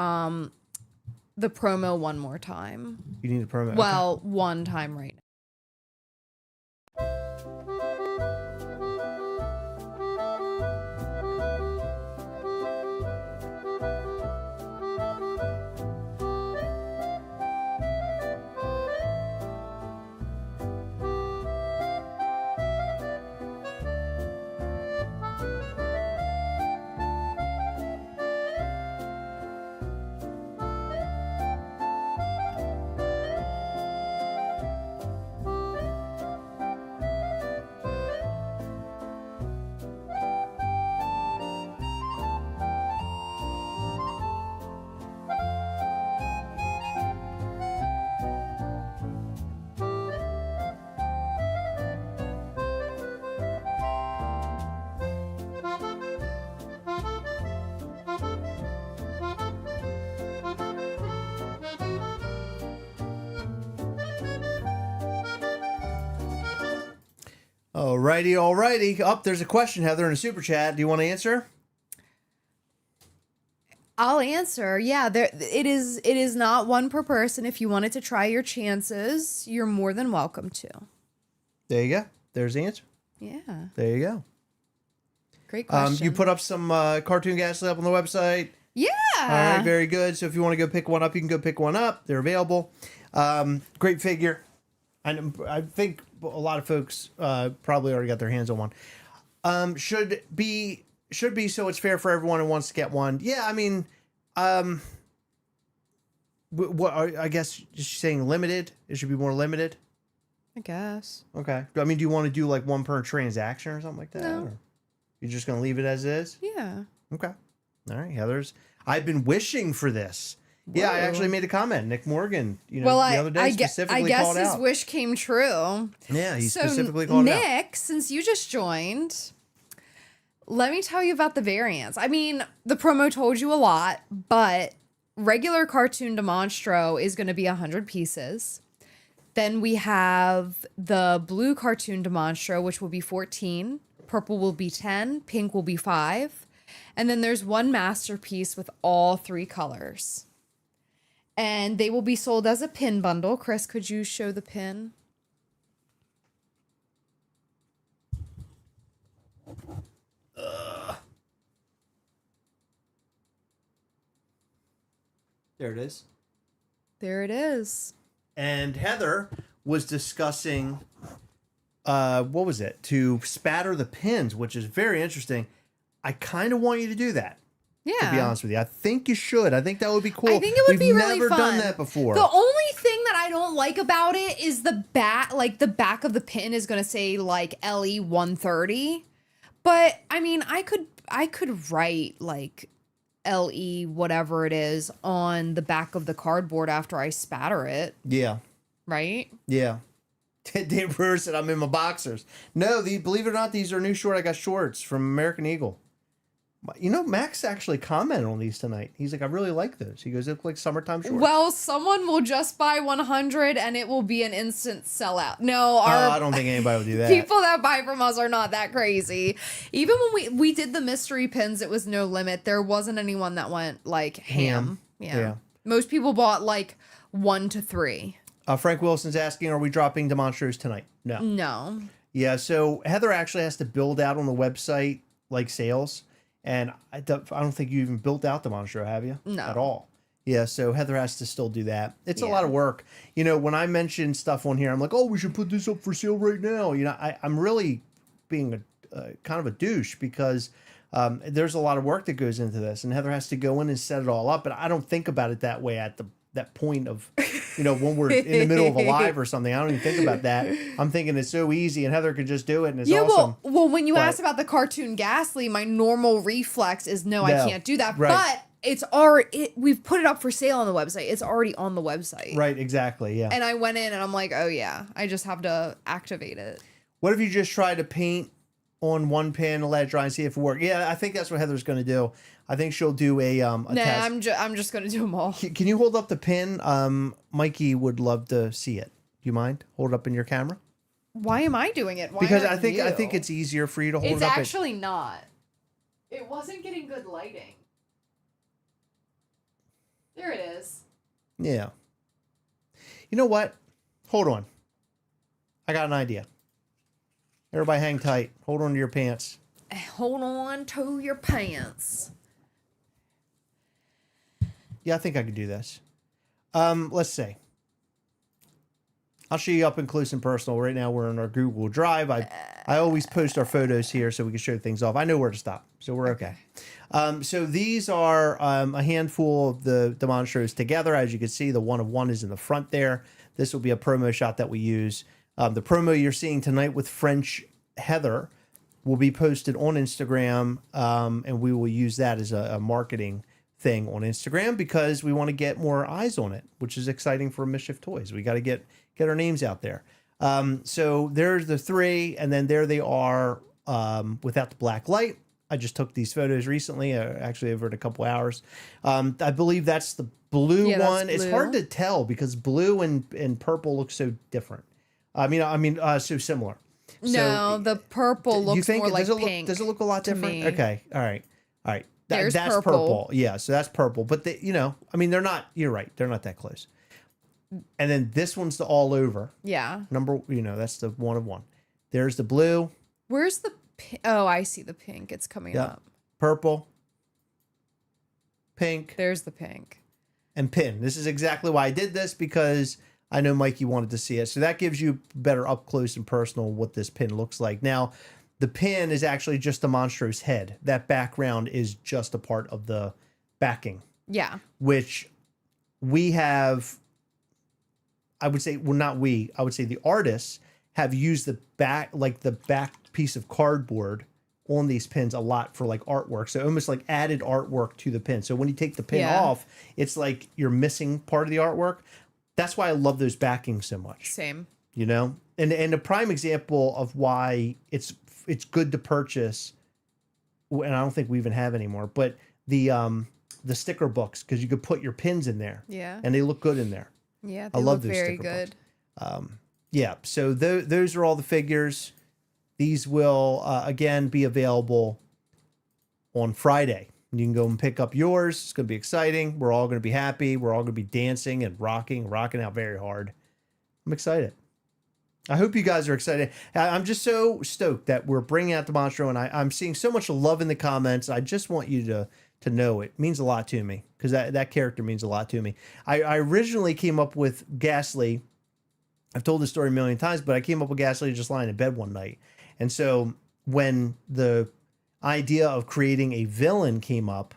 promo one more time. You need a promo? Well, one time right now. Alrighty. There's a question, Heather, in a super chat. Do you want to answer? I'll answer. Yeah, it is not one per person. If you wanted to try your chances, you're more than welcome to. There you go. There's the answer. Yeah. There you go. Great question. You put up some cartoon Ghastly up on the website. Yeah. All right, very good. So if you want to go pick one up, you can go pick one up. They're available. Great figure. I think a lot of folks probably already got their hands on one. Should be so it's fair for everyone who wants to get one. Yeah, I mean, I guess just saying limited. It should be more limited. I guess. Okay. I mean, do you want to do like one per transaction or something like that? No. Or you're just gonna leave it as is? Yeah. Okay. All right, Heather's. I've been wishing for this. Yeah, I Whoa. actually made a comment. Nick Morgan, Well, the other day specifically I guess called his out. wish came true. Yeah, he So, specifically called it out. Nick, since you just joined, let me tell you about the variants. I mean, the promo told you a lot, but regular cartoon Demonstro is going to be 100 pieces. Then we have the blue cartoon Demonstro, which will be 14. Purple will be 10. Pink will be 5. And then there's one masterpiece with all 3 colors. And they will be sold as a pin bundle. Chris, could you show the pin? There it is. There it is. And Heather was discussing, what was it? To spatter the pins, which is very interesting. I kind of want you to do that. Yeah. To be honest with you, I think you should. I think that would be cool. I think it would We've be really never fun. done that before. The only thing that I don't like about it is the back, like the back of the pin is going to say like LE 130. But I mean, I could write like LE whatever it is on the back of the cardboard after I spatter it, Yeah. right? Yeah. Dave Brewer said, I'm in my boxers. No, believe it or not, these are new short. I got shorts from American Eagle. Max actually commented on these tonight. He's like, I really like those. He goes, they look like summertime shorts. Well, someone will just buy 100 and it will be an instant sellout. No, I don't think anybody would do that. people that buy from us are not that crazy. Even when we did the mystery pins, it was no limit. There wasn't anyone that went like ham. Yeah. Most people bought like 1 to 3. Frank Wilson's asking, are we dropping Demonstros tonight? No. No. Yeah, so Heather actually has to build out on the website like sales. And I don't think you even built out Demonstro, have you? No. At all. Yeah, so Heather has to still do that. It's a lot of work. When I mention stuff on here, I'm like, oh, we should put this up for sale right now. I'm really being kind of a douche because there's a lot of work that goes into this. And Heather has to go in and set it all up. But I don't think about it that way at that point of, when we're in the middle of a live or something. I don't even think about that. I'm thinking it's so easy and Heather could just do it and it's awesome. Well, when you asked about the cartoon Ghastly, my normal reflex is no, I can't do that. Right. But it's already, we've put it up for sale on the website. It's already on the website. Right, exactly, yeah. And I went in and I'm like, oh yeah, I just have to activate it. What if you just try to paint on one pin and let it dry and see if it works? Yeah, I think that's what Heather's going to do. I think she'll do a test. I'm just gonna do them all. Can you hold up the pin? Mikey would love to see it. Do you mind? Hold it up in your camera. Why am I doing it? Why Because aren't I think you? it's easier for you to hold It's it up. actually not. It wasn't getting good lighting. There it is. Yeah. You know what? Hold on. I got an idea. Everybody hang tight. Hold on to your pants. Hold on to your pants. Yeah, I think I could do this. Let's see. I'll show you up and close and personal. Right now we're in our Google Drive. I always post our photos here so we can show things off. I know where to stop, so we're okay. So these are a handful of the Demonstros together. As you can see, the one of one is in the front there. This will be a promo shot that we use. The promo you're seeing tonight with French Heather will be posted on Instagram, and we will use that as a marketing thing on Instagram because we want to get more eyes on it, which is exciting for Mischief Toys. We got to get our names out there. So there's the 3, and then there they are without the black light. I just took these photos recently, actually over a couple hours. I believe that's the blue one. It's hard to tell because blue and purple look so different. I mean, so similar. No, the purple looks more like pink. Does it look a lot different? me. Okay, all right. There's that's purple. Yeah, so that's purple. But they're not. You're right. They're not that close. And then this one's the all over. Yeah. That's the one of one. There's the blue. Where's the oh, I see the pink. It's coming up. Purple. Pink. There's the pink. And pin. This is exactly why I did this because I know Mikey wanted to see it. So that gives you better up close and personal what this pin looks like. Now, the pin is actually just the Monstro's head. That background is just a part of the backing. Yeah. Which we have, I would say, well, not we, I would say the artists have used the back piece of cardboard on these pins a lot for like artwork. So almost like added artwork to the pin. So when you take the pin Yeah. off, it's like you're missing part of the artwork. That's why I love those backings so much. Same. You know? And a prime example of why it's good to purchase, and I don't think we even have anymore, but the sticker books, because you could put your pins in there. Yeah. And they look good in there. Yeah. I They love look those very sticker good. books. Yeah, so those are all the figures. These will, again, be available on Friday. You can go and pick up yours. It's going to be exciting. We're all going to be happy. We're all going to be dancing and rocking out very hard. I'm excited. I hope you guys are excited. I'm just so stoked that we're bringing out Demonstro, and I'm seeing so much love in the comments. I just want you to know it means a lot to me, because that character means a lot to me. I originally came up with Ghastly. I've told this story a million times, but I came up with Ghastly just lying in bed one night. And so when the idea of creating a villain came up,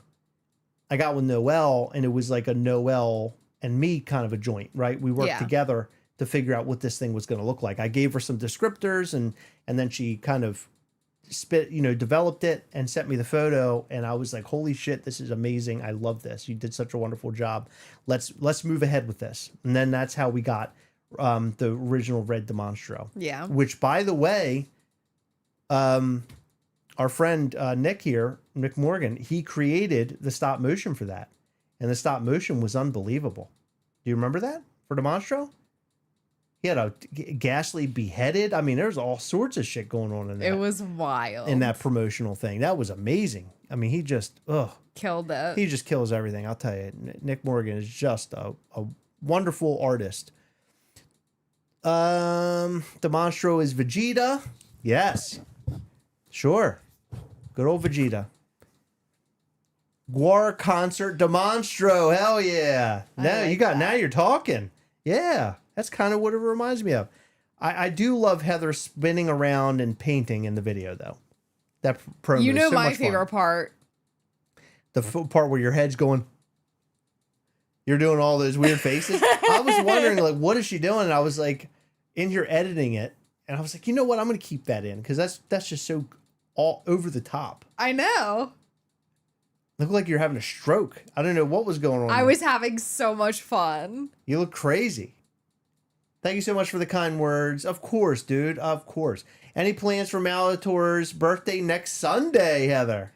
I got with Noelle, and it was like a Noelle and me kind of a joint, right? We worked together to figure out what this thing was going to look like. I gave her some descriptors, and then she kind of developed it and sent me the photo. And I was like, holy shit, this is amazing. I love this. You did such a wonderful job. Let's move ahead with this. And then that's how we got the original Red Demonstro. Yeah. Which, by the way, our friend Nick Morgan, he created the stop motion for that. And the stop motion was unbelievable. Do you remember that for Demonstro? He had a Ghastly beheaded. I mean, there's all sorts of shit going on in there. It was wild. In that promotional thing. That was amazing. I mean, he just, killed it. he just kills everything. I'll tell you. Nick Morgan is just a wonderful artist. Demonstro is Vegeta. Yes. Sure. Good old Vegeta. Guar concert Demonstro. Hell yeah. Now you're talking. Yeah. That's kind of what it reminds me of. I do love Heather spinning around and painting in the video, though. That promo You know is so my much favorite fun. part. The part where your head's going, you're doing all those weird faces. I was wondering, like, what is she doing? And I was like, in here editing it, and I was like, you know what? I'm going to keep that in, because that's just so all over the top. I know. Look like you're having a stroke. I don't know what was going on. I was having so much fun. You look crazy. Thank you so much for the kind words. Of course, dude. Of course. Any plans for Malator's birthday next Sunday, Heather?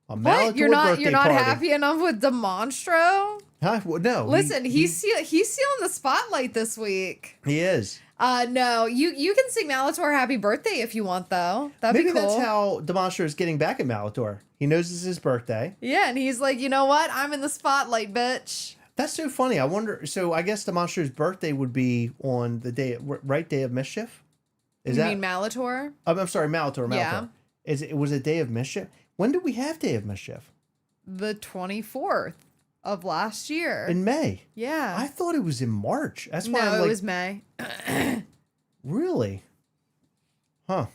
What? You're not birthday not party. happy enough with Demonstro? Huh? Well, no. Listen, he's stealing the spotlight this week. He is. No, you can sing Malator happy birthday if you want, though. That'd Maybe be cool. that's how Demonstro is getting back at Malator. He knows it's his birthday. Yeah, and he's like, you know what? I'm in the spotlight, bitch. That's so funny. I wonder. So I guess Demonstro's birthday would be on the day of Mischief. You mean Malator? I'm sorry, Malator. Yeah. It was a day of Mischief? When did we have Day of Mischief? The 24th of last year. In May. Yeah. I thought it was in March. That's why I'm No, like, it was May. really? Huh.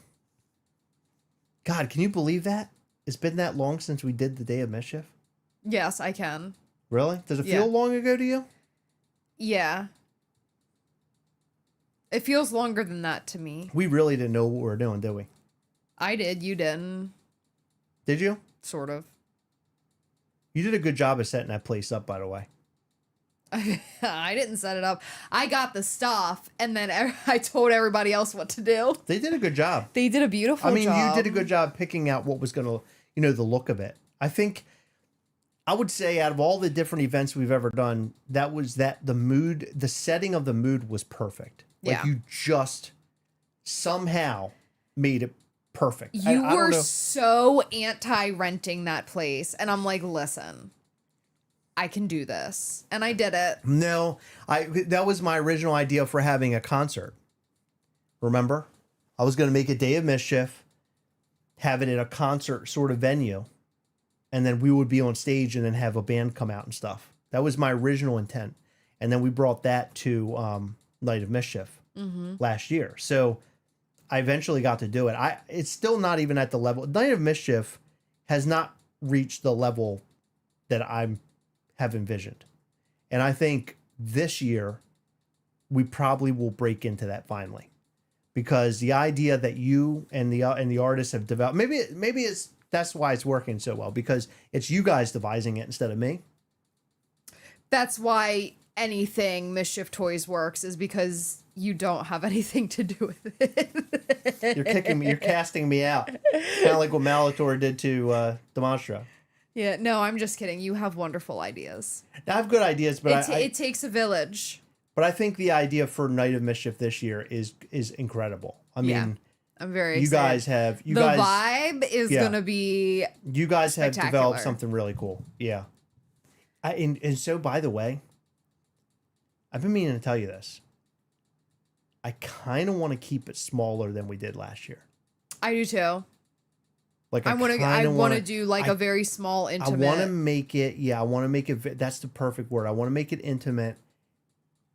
God, can you believe that? It's been that long since we did the Day of Mischief? Yes, I can. Really? Does it Yeah. feel long ago to you? Yeah. It feels longer than that to me. We really didn't know what we were doing, did we? I did. You didn't. Did you? Sort of. You did a good job of setting that place up, by the way. I didn't set it up. I got the stuff, and then I told everybody else what to do. They did a good job. They did a beautiful job. You did a good job picking out what was going to, the look of it. I would say out of all the different events we've ever done, the mood, the setting of the mood was perfect. Like Yeah. you just somehow made it perfect. You I were don't know. so anti-renting that place, and I'm like, listen, I can do this, and I did it. No, that was my original idea for having a concert. Remember? I was going to make a Day of Mischief, have it at a concert sort of venue, and then we would be on stage and then have a band come out and stuff. That was my original intent. And then we brought that to Night of Mischief last year. So I eventually got to do it. It's still not even at the level. Night of Mischief has not reached the level that I have envisioned. And I think this year we probably will break into that finally. because the idea that you and the artists have developed, maybe that's why it's working so well, because it's you guys devising it instead of me. That's why anything Mischief Toys works, is because you don't have anything to do with it. You're kicking me. You're casting me out. Kind of like what Malator did to Demonstro. Yeah, no, I'm just kidding. You have wonderful ideas. I have good ideas, but It takes a village. But I think the idea for Night of Mischief this year is incredible. I mean, I'm very you excited. guys have the vibe is gonna be. You guys have spectacular. developed something really cool. Yeah. And so, by the way, I've been meaning to tell you this. I kind of want to keep it smaller than we did last year. I do too. Like I want to do like a very small, intimate. I want to make it. Yeah, I want to make it. That's the perfect word. I want to make it intimate,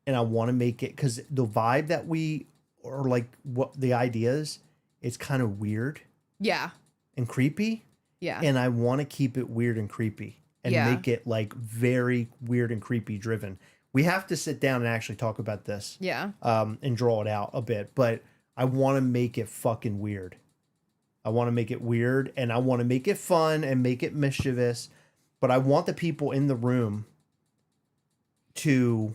and I want to make it because the vibe that we or like what the ideas, it's kind of weird. Yeah. And creepy. Yeah. And I want to keep it weird and creepy and make it like very weird and creepy driven. We have to sit down and actually talk about this. Yeah. And draw it out a bit, but I want to make it fucking weird. I want to make it weird and I want to make it fun and make it mischievous, but I want the people in the room to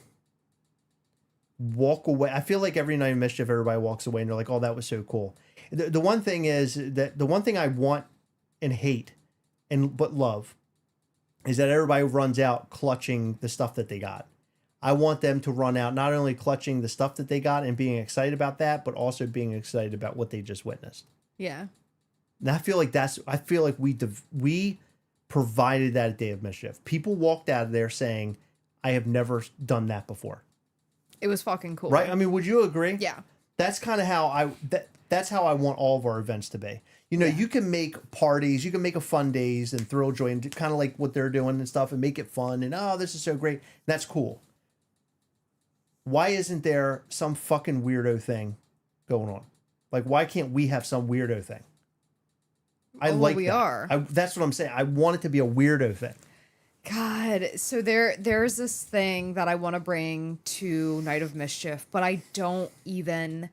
walk away. I feel like every night of Mischief, everybody walks away and they're like, oh, that was so cool. The one thing is that the one thing I want and hate but love is that everybody runs out clutching the stuff that they got. I want them to run out not only clutching the stuff that they got and being excited about that, but also being excited about what they just witnessed. Yeah. And I feel like we provided that at Day of Mischief. People walked out of there saying, I have never done that before. It was fucking cool. Right? I mean, would you agree? Yeah. That's kind of how that's how I want all of our events to be. You know, you can make parties, you can make a fun days and thrill joy and kind of like what they're doing and stuff and make it fun and, oh, this is so great. That's cool. Why isn't there some fucking weirdo thing going on? Like, why can't we have some weirdo thing? We are. That's what I'm saying. I want it to be a weirdo thing. God, so there's this thing that I want to bring to Night of Mischief, but I don't even.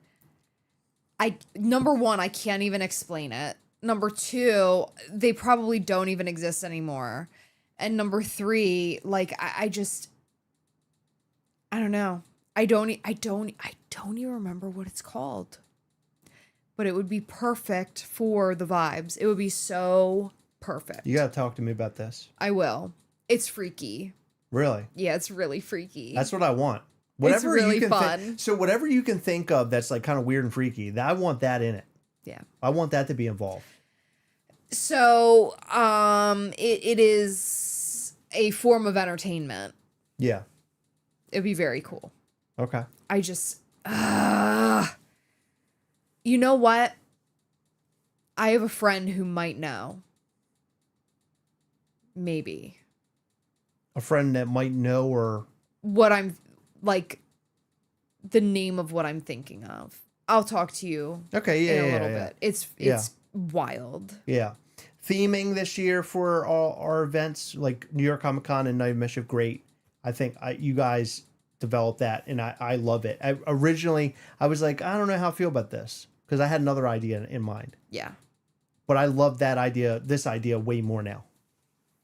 Number one, I can't even explain it. Number two, they probably don't even exist anymore. And number three, like I don't know. I don't even remember what it's called. But it would be perfect for the vibes. It would be so perfect. You got to talk to me about this. I will. It's freaky. Really? Yeah, it's really freaky. That's what I want. It's really fun. So whatever you can think of that's like kind of weird and freaky, I want that in it. Yeah. I want that to be involved. So, it is a form of entertainment. Yeah. It'd be very cool. Okay. I just, you know what? I have a friend who might know. Maybe. A friend that might know or what I'm like, the name of what I'm thinking of. I'll talk to you. Okay, yeah, in a little bit. It's wild. Yeah. Theming this year for all our events, like New York Comic Con and Night of Mischief, great. I think you guys developed that, and I love it. Originally, I was like, I don't know how I feel about this, because I had another idea in mind. Yeah. But I love this idea way more now.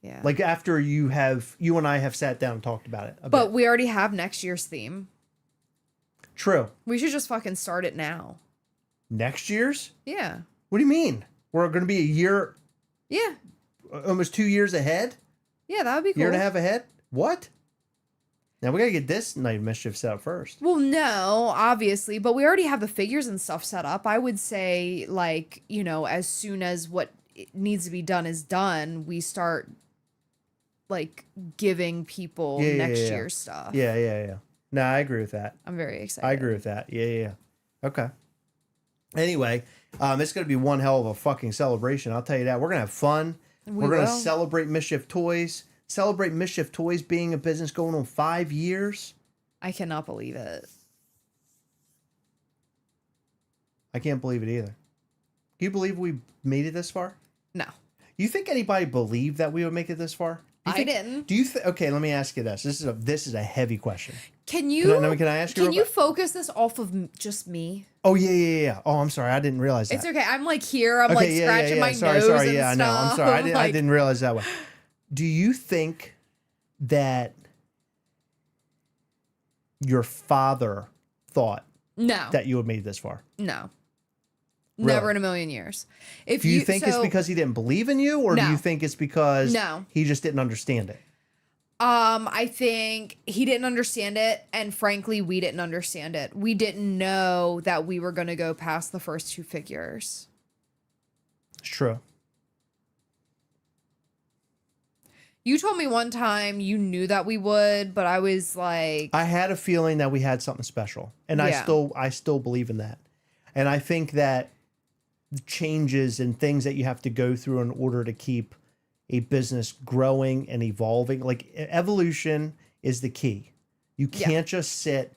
Yeah. Like after you and I have sat down and talked about it. But we already have next year's theme. True. We should just fucking start it now. Next year's? Yeah. What do you mean? We're going to be a year. Yeah. Almost 2 years ahead? Yeah, that would be cool. Year and a half ahead? What? Now we got to get this Night of Mischief set up first. Well, no, obviously, but we already have the figures and stuff set up. I would say, like, you know, as soon as what needs to be done is done, we start, like, giving people next year's stuff. Yeah. No, I agree with that. I'm very excited. I agree with that. Yeah. Okay. Anyway, it's going to be one hell of a fucking celebration. I'll tell you that. We're going to have fun. We're going to celebrate Mischief Toys. Celebrate Mischief Toys being a business going on 5 years. I cannot believe it. I can't believe it either. Do you believe we made it this far? No. You think anybody believed that we would make it this far? I didn't. Do you okay, let me ask you this. This is a heavy question. Can I ask you? Can you focus this off of just me? Oh yeah. Oh, I'm sorry. I didn't realize that. It's okay. I'm like here. I'm Okay, like scratching my Sorry, nose and yeah, I know. I'm stuff. sorry. I Like, didn't realize that one. Do you think that your father thought no, that you had made this far? no, Really? never in a million years. If Do you think it's because he didn't believe in you, or do No. you think it's because No. he just didn't understand it? I think he didn't understand it, and frankly, we didn't understand it. We didn't know that we were going to go past the first 2 figures. It's true. You told me one time you knew that we would, but I was like, I had a feeling that we had something special, and Yeah. I still believe in that. And I think that the changes and things that you have to go through in order to keep a business growing and evolving, like evolution is the key. You Yeah. can't just sit,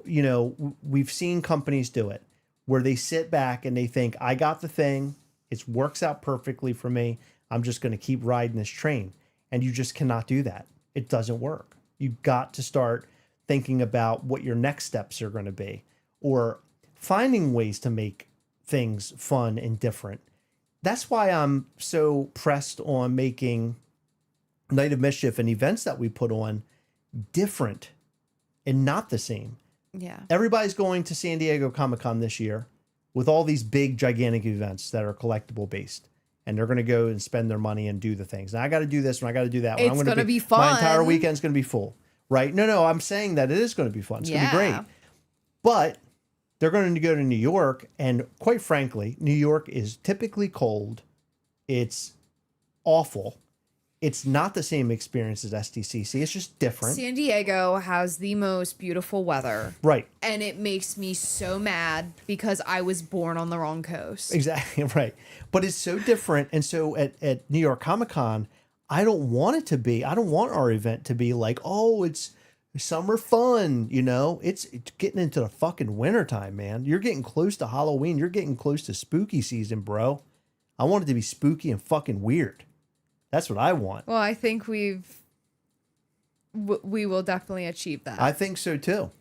you know, we've seen companies do it where they sit back and they think, I got the thing, it works out perfectly for me, I'm just going to keep riding this train. And you just cannot do that. It doesn't work. You've got to start thinking about what your next steps are going to be, or finding ways to make things fun and different. That's why I'm so pressed on making Night of Mischief and events that we put on different and not the same. yeah. Everybody's going to San Diego Comic-Con this year with all these big, gigantic events that are collectible based. And they're going to go and spend their money and do the things. And I got to do this and I got to do that. It's going to be fun. My entire weekend's going to be full, right? No, I'm saying that it is going to be fun. It's going to be great. But they're going to go to New York. And quite frankly, New York is typically cold. It's awful. It's not the same experience as SDCC. It's just different. San Diego has the most beautiful weather. Right. And it makes me so mad because I was born on the wrong coast. Exactly, right. But it's so different. And so at New York Comic-Con, I don't want it to be, I don't want our event to be like, oh, it's summer fun, you know? It's getting into the fucking wintertime, man. You're getting close to Halloween. You're getting close to spooky season, bro. I want it to be spooky and fucking weird. That's what I want. Well, I think we will definitely achieve that. I think so too.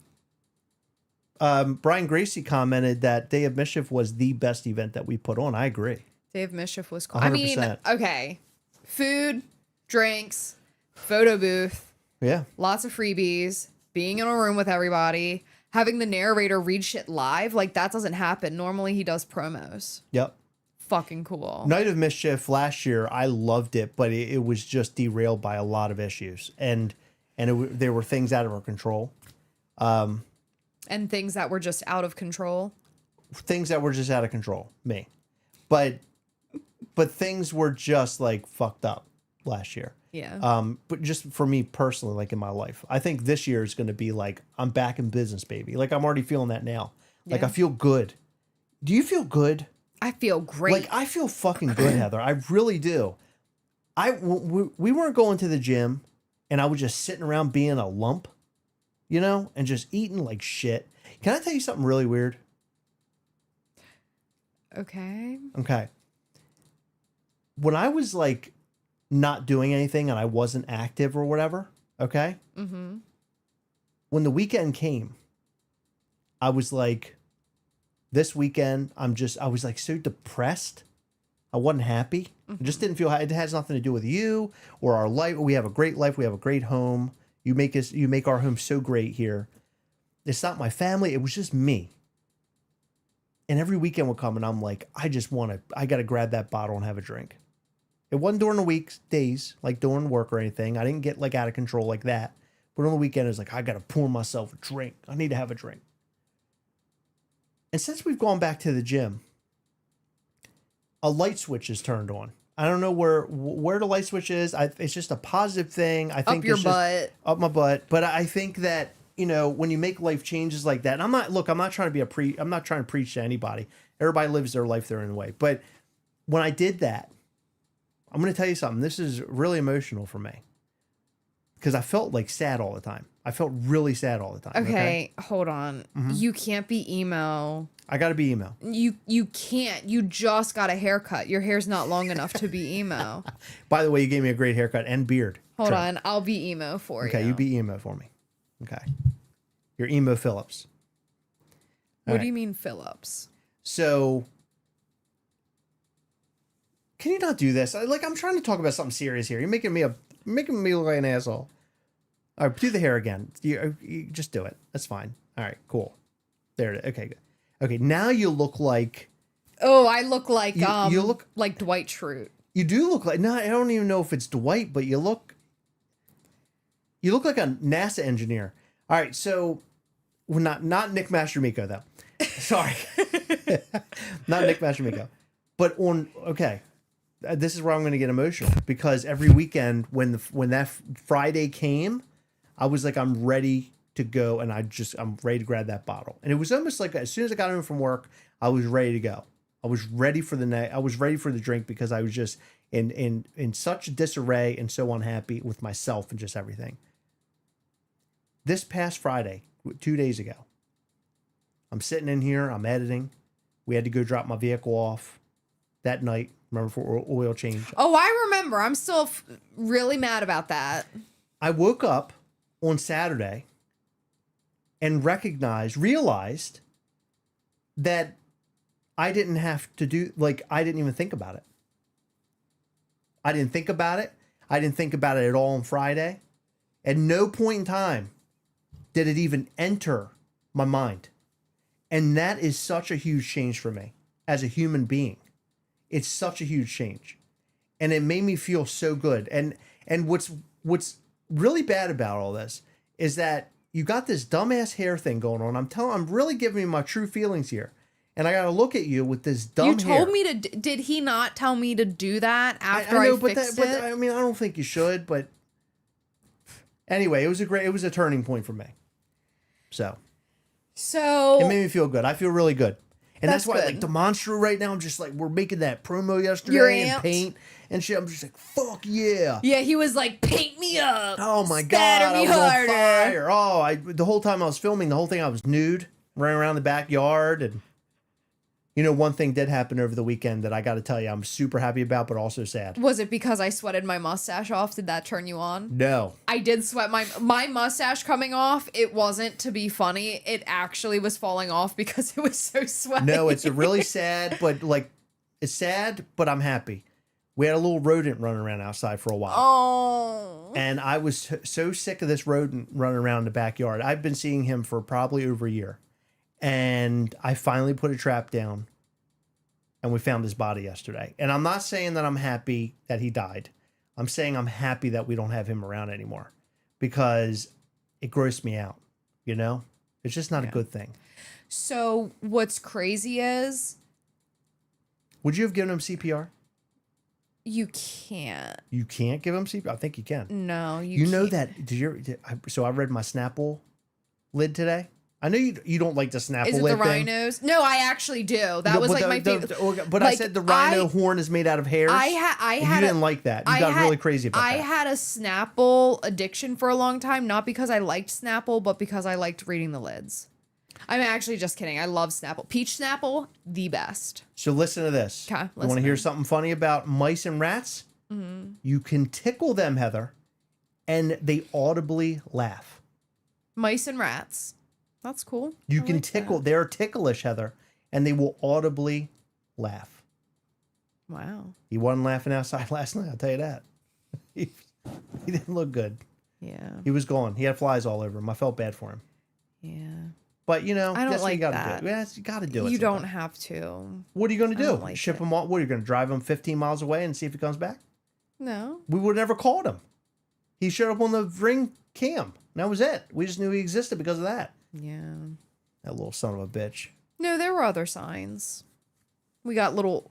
Brian Gracie commented that Day of Mischief was the best event that we put on. I agree. Day of Mischief was cool. 100%. I mean, okay. Food, drinks, photo booth, Yeah. lots of freebies, being in a room with everybody, having the narrator read shit live. Like, that doesn't happen. Normally, he does promos. Yep. Fucking cool. Night of Mischief last year, I loved it, but it was just derailed by a lot of issues, and there were things out of our control, And things that were just out of control. Me, but things were just like fucked up last year. Yeah. But just for me personally, like in my life, I think this year is going to be like I'm back in business, baby. Like I'm already feeling that now. Like Yeah. I feel good. Do you feel good? I feel great. Like I feel fucking good, Heather. I really do. We weren't going to the gym, and I was just sitting around being a lump, you know, and just eating like shit. Can I tell you something really weird? Okay. Okay. When I was like not doing anything and I wasn't active or whatever, okay? Mm-hmm. When the weekend came, I was like, this weekend, I was like so depressed. I wasn't happy. I just didn't feel, it has nothing to do with you or our life. We have a great life. We have a great home. You make our home so great here. It's not my family. It was just me. And every weekend would come and I'm like, I got to grab that bottle and have a drink. It wasn't during the weekdays, like during work or anything. I didn't get like out of control like that. But on the weekend, it's like, I got to pour myself a drink. I need to have a drink. And since we've gone back to the gym, a light switch is turned on. I don't know where the light switch is. It's just a positive thing. I think Up your it's just butt. up my butt. But I think that, you know, when you make life changes like that, and I'm not trying to preach to anybody. Everybody lives their life their own way. But when I did that, I'm going to tell you something. This is really emotional for me because I felt like sad all the time. I felt really sad all the time. Okay, hold on. Mm-hmm. You can't be emo. I got to be emo. You can't. You just got a haircut. Your hair's not long enough to be emo. By the way, you gave me a great haircut and beard. Hold trim. on. I'll be emo for you. Okay, you be emo for me. Okay. You're Emo Phillips. What do you mean Phillips? So, can you not do this? I'm trying to talk about something serious here. You're making me look like an asshole. All right, do the hair again. You just do it. That's fine. All right, cool. There it is. Okay, good. Okay, now you look like. Oh, I look like you look like Dwight Schrute. You do look like. No, I don't even know if it's Dwight, but you look. You look like a NASA engineer. All right, so, well, not Nick Mastromiko though. Sorry, not Nick Mastromiko, but okay. This is where I'm going to get emotional because every weekend when that Friday came, I was like, I'm ready to go, and I'm ready to grab that bottle. And it was almost like as soon as I got home from work, I was ready to go. I was ready for the night. I was ready for the drink because I was just in such disarray and so unhappy with myself and just everything. This past Friday, 2 days ago, I'm sitting in here, I'm editing. We had to go drop my vehicle off that night. Remember, for oil change. Oh, I remember. I'm still really mad about that. I woke up on Saturday and realized that I didn't have to do, I didn't even think about it. I didn't think about it. I didn't think about it at all on Friday. At no point in time did it even enter my mind. And that is such a huge change for me as a human being. It's such a huge change. And it made me feel so good. And what's really bad about all this is that you got this dumbass hair thing going on. I'm really giving you my true feelings here. And I got to look at you with this dumb hair. You told me to, did he not tell me to do that after I fixed it? I mean, I don't think you should, but anyway, it was a turning point for me. So it made me feel good. I feel really good. And that's why, like, Demonstro right now, I'm just like, we're making that promo yesterday and paint and shit. I'm just like, fuck yeah. Yeah, he was like, paint me up. Oh my God. I was on fire. Oh, the whole time I was filming, the whole thing I was nude, running around the backyard. And, one thing did happen over the weekend that I got to tell you, I'm super happy about, but also sad. Was it because I sweated my mustache off? Did that turn you on? No. I did sweat my mustache coming off. It wasn't to be funny. It actually was falling off because it was so sweaty. No, it's a really sad, but it's sad, but I'm happy. We had a little rodent running around outside for a while. Oh. And I was so sick of this rodent running around in the backyard. I've been seeing him for probably over a year. And I finally put a trap down. And we found his body yesterday. And I'm not saying that I'm happy that he died. I'm saying I'm happy that we don't have him around anymore. Because it grossed me out. It's just not a good thing. So what's crazy is... Would you have given him CPR? You can't. You can't give him CPR? I think you can. No, you can't. You know can't. that... So I read my Snapple lid today. I know you don't like the Snapple lid. Is it the rhinos? No, I actually do. That was my favorite. But I said the rhino horn is made out of hairs. You didn't like that. You got really crazy about that. I had a Snapple addiction for a long time, not because I liked Snapple, but because I liked reading the lids. I'm actually just kidding. I love Snapple. Peach Snapple, the best. So listen to this. Okay, you want to hear something funny about mice and rats? Mm-hmm. You can tickle them, Heather, and they audibly laugh. Mice and rats. That's cool. You can tickle. That. They're ticklish, Heather, and they will audibly laugh. Wow. He wasn't laughing outside last night, I'll tell you that. He didn't look good. Yeah. He was gone. He had flies all over him. I felt bad for him. Yeah. But, I don't like that. Do it. Yeah, you got to do it. You don't have to. What are you going to do? Ship him off? What, are you going to drive him 15 miles away and see if he comes back? No. We would have never called him. He showed up on the Ring cam. That was it. We just knew he existed because of that. Yeah. That little son of a bitch. No, there were other signs. We had little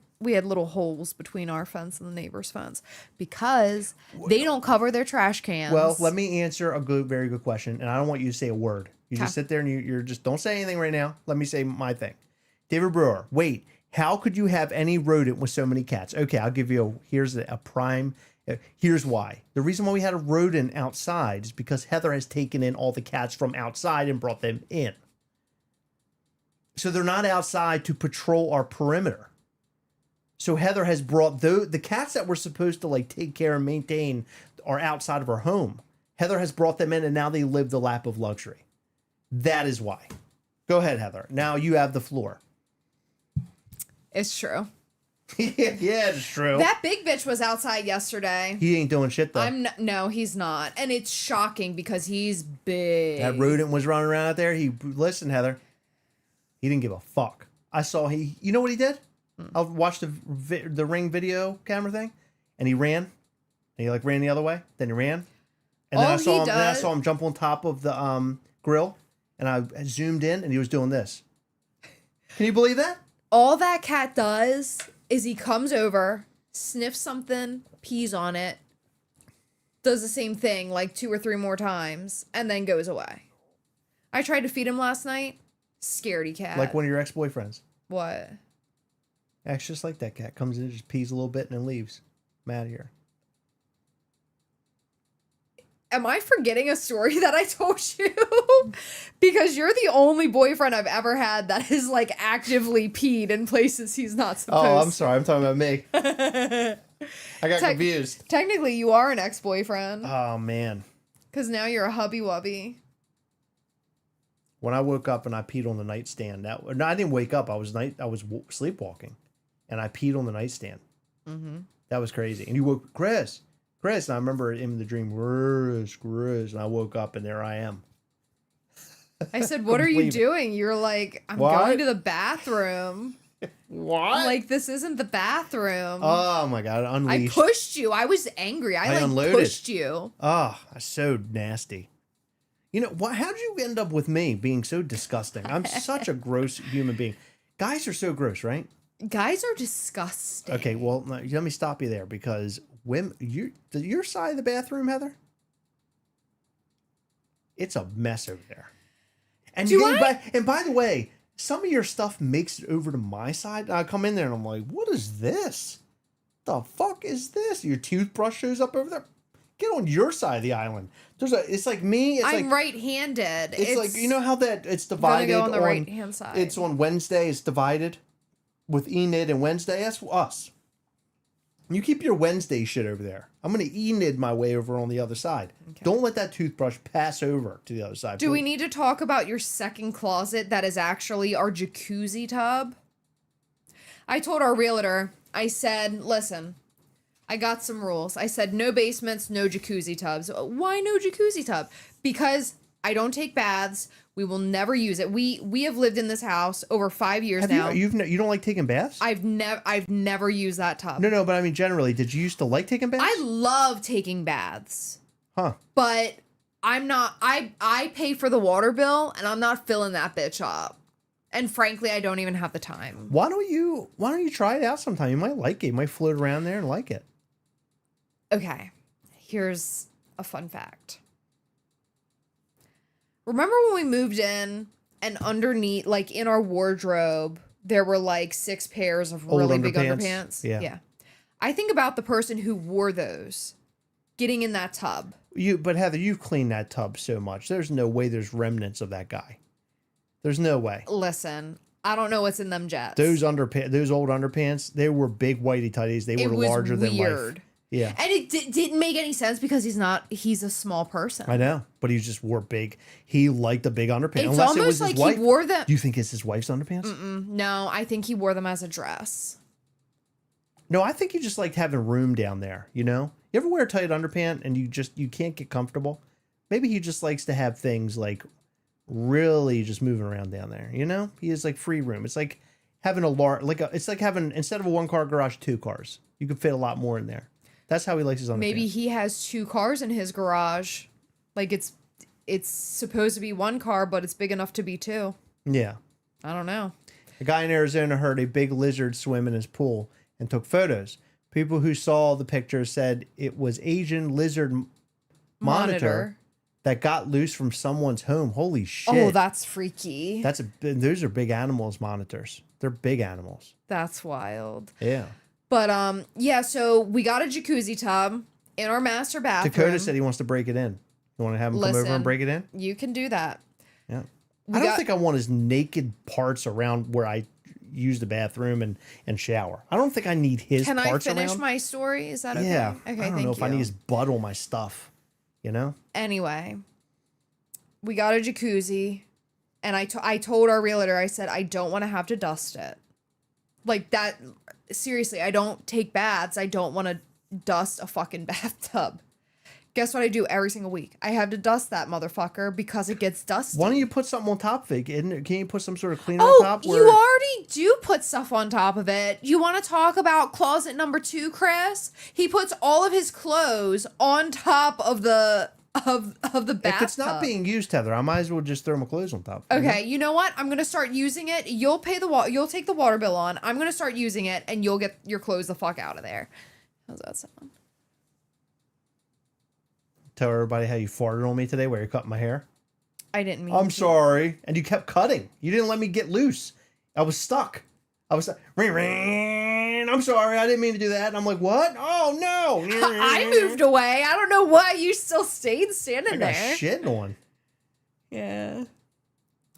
holes between our fence and the neighbor's fence because they don't cover their trash cans. Well, let me answer a very good question, and I don't want you to say a word. You just sit there and you're just don't say anything right now. Let me say my thing. David Brewer, wait, how could you have any rodent with so many cats? Okay, I'll give you here's a prime. Here's why. The reason why we had a rodent outside is because Heather has taken in all the cats from outside and brought them in. So they're not outside to patrol our perimeter. So Heather has brought the cats that we're supposed to take care and maintain are outside of our home. Heather has brought them in and now they live the lap of luxury. That is why. Go ahead, Heather. Now you have the floor. It's true. Yeah, it's true. That big bitch was outside yesterday. He ain't doing shit though. No, he's not. And it's shocking because he's big. That rodent was running around out there. Listen, Heather. He didn't give a fuck. I saw you know what he did? I watched the Ring video camera thing, and he ran. And he like ran the other way. Then he ran. And then I saw him jump on top of the grill, and I zoomed in, and he was doing this. Can you believe that? All that cat does is he comes over, sniffs something, pees on it, does the same thing like 2 or 3 more times, and then goes away. I tried to feed him last night. Scaredy cat. Like one of your ex-boyfriends. What? Acts just like that cat. Comes in, just pees a little bit, and then leaves. I'm out of here. Am I forgetting a story that I told you? Because you're the only boyfriend I've ever had that has like actively peed in places he's not supposed to. Oh, I'm sorry. I'm talking about me. I got confused. Technically, you are an ex-boyfriend. Oh, man. Because now you're a hubby-wubby. When I woke up and I peed on the nightstand, no, I didn't wake up. I was sleepwalking, and I peed on the nightstand. Mm-hmm. That was crazy. And you woke, Chris. And I remember in the dream, Chris, and I woke up and there I am. I said, "What are you doing?" You're like, "I'm going to the bathroom." What? I'm like, this isn't the bathroom. Oh my God! Unleashed. I pushed you. I was angry. I unloaded. Pushed you. Oh, that's so nasty. You know what? How did you end up with me being so disgusting? I'm such a gross human being. Guys are so gross, right? Guys are disgusting. Okay, well, let me stop you there because women, your side of the bathroom, Heather, it's a mess over there. And by the way, some of your stuff makes it over to my side. And I come in there and I'm like, what is this? The fuck is this? Your toothbrush shows up over there. Get on your side of the island. It's like me. I'm right-handed. It's like, you know how that it's divided go on the right-hand side. It's on Wednesday. It's divided with Enid and Wednesday. That's us. You keep your Wednesday shit over there. I'm going to Enid my way over on the other side. Okay. Don't let that toothbrush pass over to the other side. Do we need to talk about your second closet that is actually our jacuzzi tub? I told our realtor, I said, listen, I got some rules. I said no basements, no jacuzzi tubs. Why no jacuzzi tub? Because I don't take baths. We will never use it. We have lived in this house over 5 years now. You don't like taking baths? I've never used that tub. No, but I mean generally, did you used to like taking baths? I love taking baths. Huh. But I'm not I pay for the water bill and I'm not filling that bitch up. And frankly, I don't even have the time. Why don't you try it out sometime? You might like it. You might float around there and like it. Okay. Here's a fun fact. Remember when we moved in and underneath, like in our wardrobe, there were like 6 pairs of really big underpants? Yeah. I think about the person who wore those getting in that tub. But Heather, you've cleaned that tub so much. There's no way there's remnants of that guy. There's no way. Listen, I don't know what's in them jets. Those old underpants, they were big whitey tighties. They were larger than life. Yeah. And it didn't make any sense because he's a small person. I know, but he just wore big. He liked the big underpants. It's Unless almost it was like his wife. he wore them. Do you think it's his wife's underpants? No, I think he wore them as a dress. No, I think he just liked having room down there, you know? You ever wear a tight underpant and you can't get comfortable? Maybe he just likes to have things like really just moving around down there, you know? He has like free room. It's like having it's like having, instead of a 1-car garage, 2 cars. You could fit a lot more in there. That's how he likes his underpants. Maybe he has 2 cars in his garage. Like it's supposed to be 1 car, but it's big enough to be 2. Yeah. I don't know. A guy in Arizona heard a big lizard swim in his pool and took photos. People who saw the picture said it was Asian lizard monitor that got loose from someone's home. Holy shit. Oh, that's freaky. Those are big animals monitors. They're big animals. That's wild. Yeah. But yeah, so we got a jacuzzi tub in our master bathroom. Dakota said he wants to break it in. You want to have him come over and break it in? You can do that. Yeah. I don't think I want his naked parts around where I use the bathroom and shower. I don't think I need his parts around. Can I finish my story? Is that okay? Yeah. Okay, I don't know if I need his butt on my stuff, you know? Anyway, we got a jacuzzi. And I told our realtor, I said, I don't want to have to dust it. Like that, seriously, I don't take baths. I don't want to dust a fucking bathtub. Guess what I do every single week? I have to dust that motherfucker because it gets dusty. Why don't you put something on top of it? Can't you put some sort of cleaner Oh, on top? you already do put stuff on top of it. You want to talk about closet number 2, Chris? He puts all of his clothes on top of the bathtub. If it's not being used, Heather, I might as well just throw my clothes on top. Okay, you know what? I'm gonna start using it. You'll pay you'll take the water bill on. I'm gonna start using it, and you'll get your clothes the fuck out of there. How's that sound? Tell everybody how you farted on me today while you're cutting my hair. I didn't mean. I'm sorry, and you kept cutting. You didn't let me get loose. I was stuck. I'm sorry, I didn't mean to do that. And I'm like, what? Oh no! I moved away. I don't know why you still stayed standing I got there. shit on. Yeah.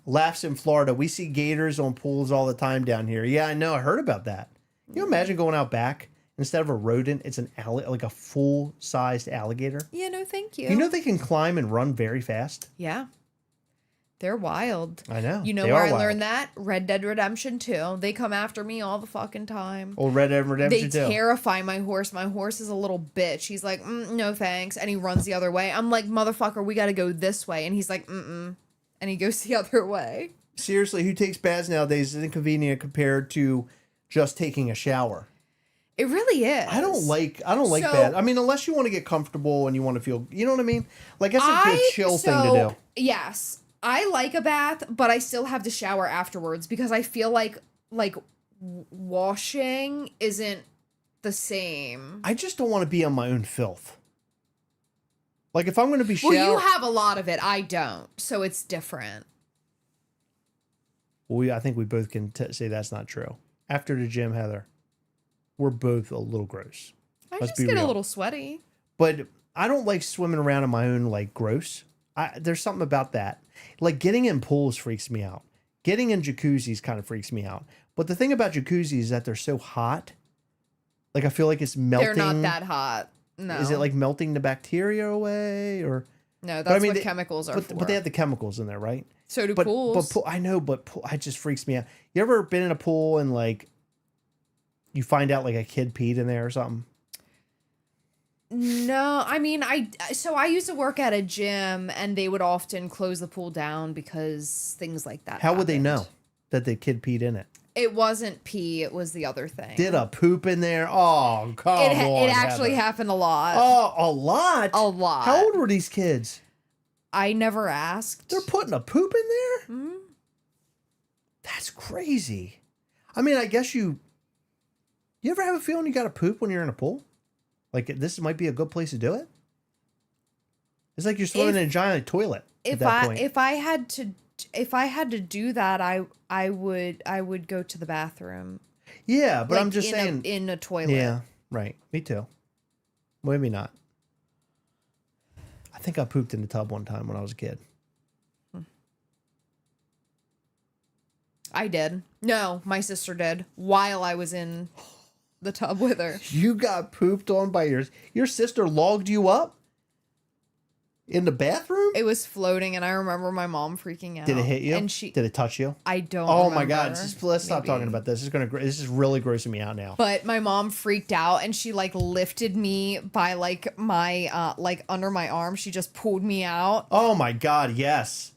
Laughs in Florida. We see gators on pools all the time down here. Yeah, I know. I heard about that. Can you imagine going out back? Instead of a rodent, it's like a full-sized alligator. Yeah, no, thank you. You know they can climb and run very fast? Yeah. They're wild. I know. You know they where are I wild. learned that? Red Dead Redemption 2. They come after me all the fucking time. Old Red Dead Redemption They 2. terrify my horse. My horse is a little bitch. He's like, no thanks. And he runs the other way. I'm like, motherfucker, we got to go this way. And he's like, mm-mm. And he goes the other way. Seriously, who takes baths nowadays is inconvenient compared to just taking a shower. It really is. I don't like So- baths. I mean, unless you want to get comfortable and you want to feel, you know what I mean? Like, that's a good chill thing to do. Yes. I like a bath, but I still have to shower afterwards because I feel like washing isn't the same. I just don't want to be on my own filth. Like, if I'm going to be Well, you have a lot of it. I don't. So it's different. I think we both can say that's not true. After the gym, Heather, we're both a little gross. I Let's just be get real. a little sweaty. But I don't like swimming around in my own, like, gross. There's something about that. Like, getting in pools freaks me out. Getting in jacuzzis kind of freaks me out. But the thing about jacuzzis is that they're so hot. Like, I feel like it's melting. They're not that hot. No. Is it like melting the bacteria away, or No, that's what they- chemicals are for. but they have the chemicals in there, right? So do But pools. I know, but it just freaks me out. You ever been in a pool and like you find out like a kid peed in there or something? No, I mean, I used to work at a gym and they would often close the pool down because things like that How would they happened. know that the kid peed in it? It wasn't pee, it was the other thing. Did a poop in there? Oh, come on. It actually Heather. happened a lot. Oh, a lot? A lot. How old were these kids? I never asked. They're putting a poop in there? Mhm. That's crazy. I mean, I guess you ever have a feeling you got to poop when you're in a pool? Like, this might be a good place to do it? It's like you're swimming in a giant toilet at that point. If I had to do that, I would go to the bathroom. Yeah, but Like, I'm just saying. in a toilet. Yeah, right. Me too. Maybe not. I think I pooped in the tub one time when I was a kid. I did. No, my sister did while I was in the tub with her. You got pooped on by your sister logged you up in the bathroom? It was floating, and I remember my mom freaking out. Did it hit you? And Did it touch you? I don't. Oh my remember. God! Let's stop Maybe. talking about this. This is really grossing me out now. But my mom freaked out, and she like lifted me by like my like under my arm. She just pulled me out. Oh my God! Yes.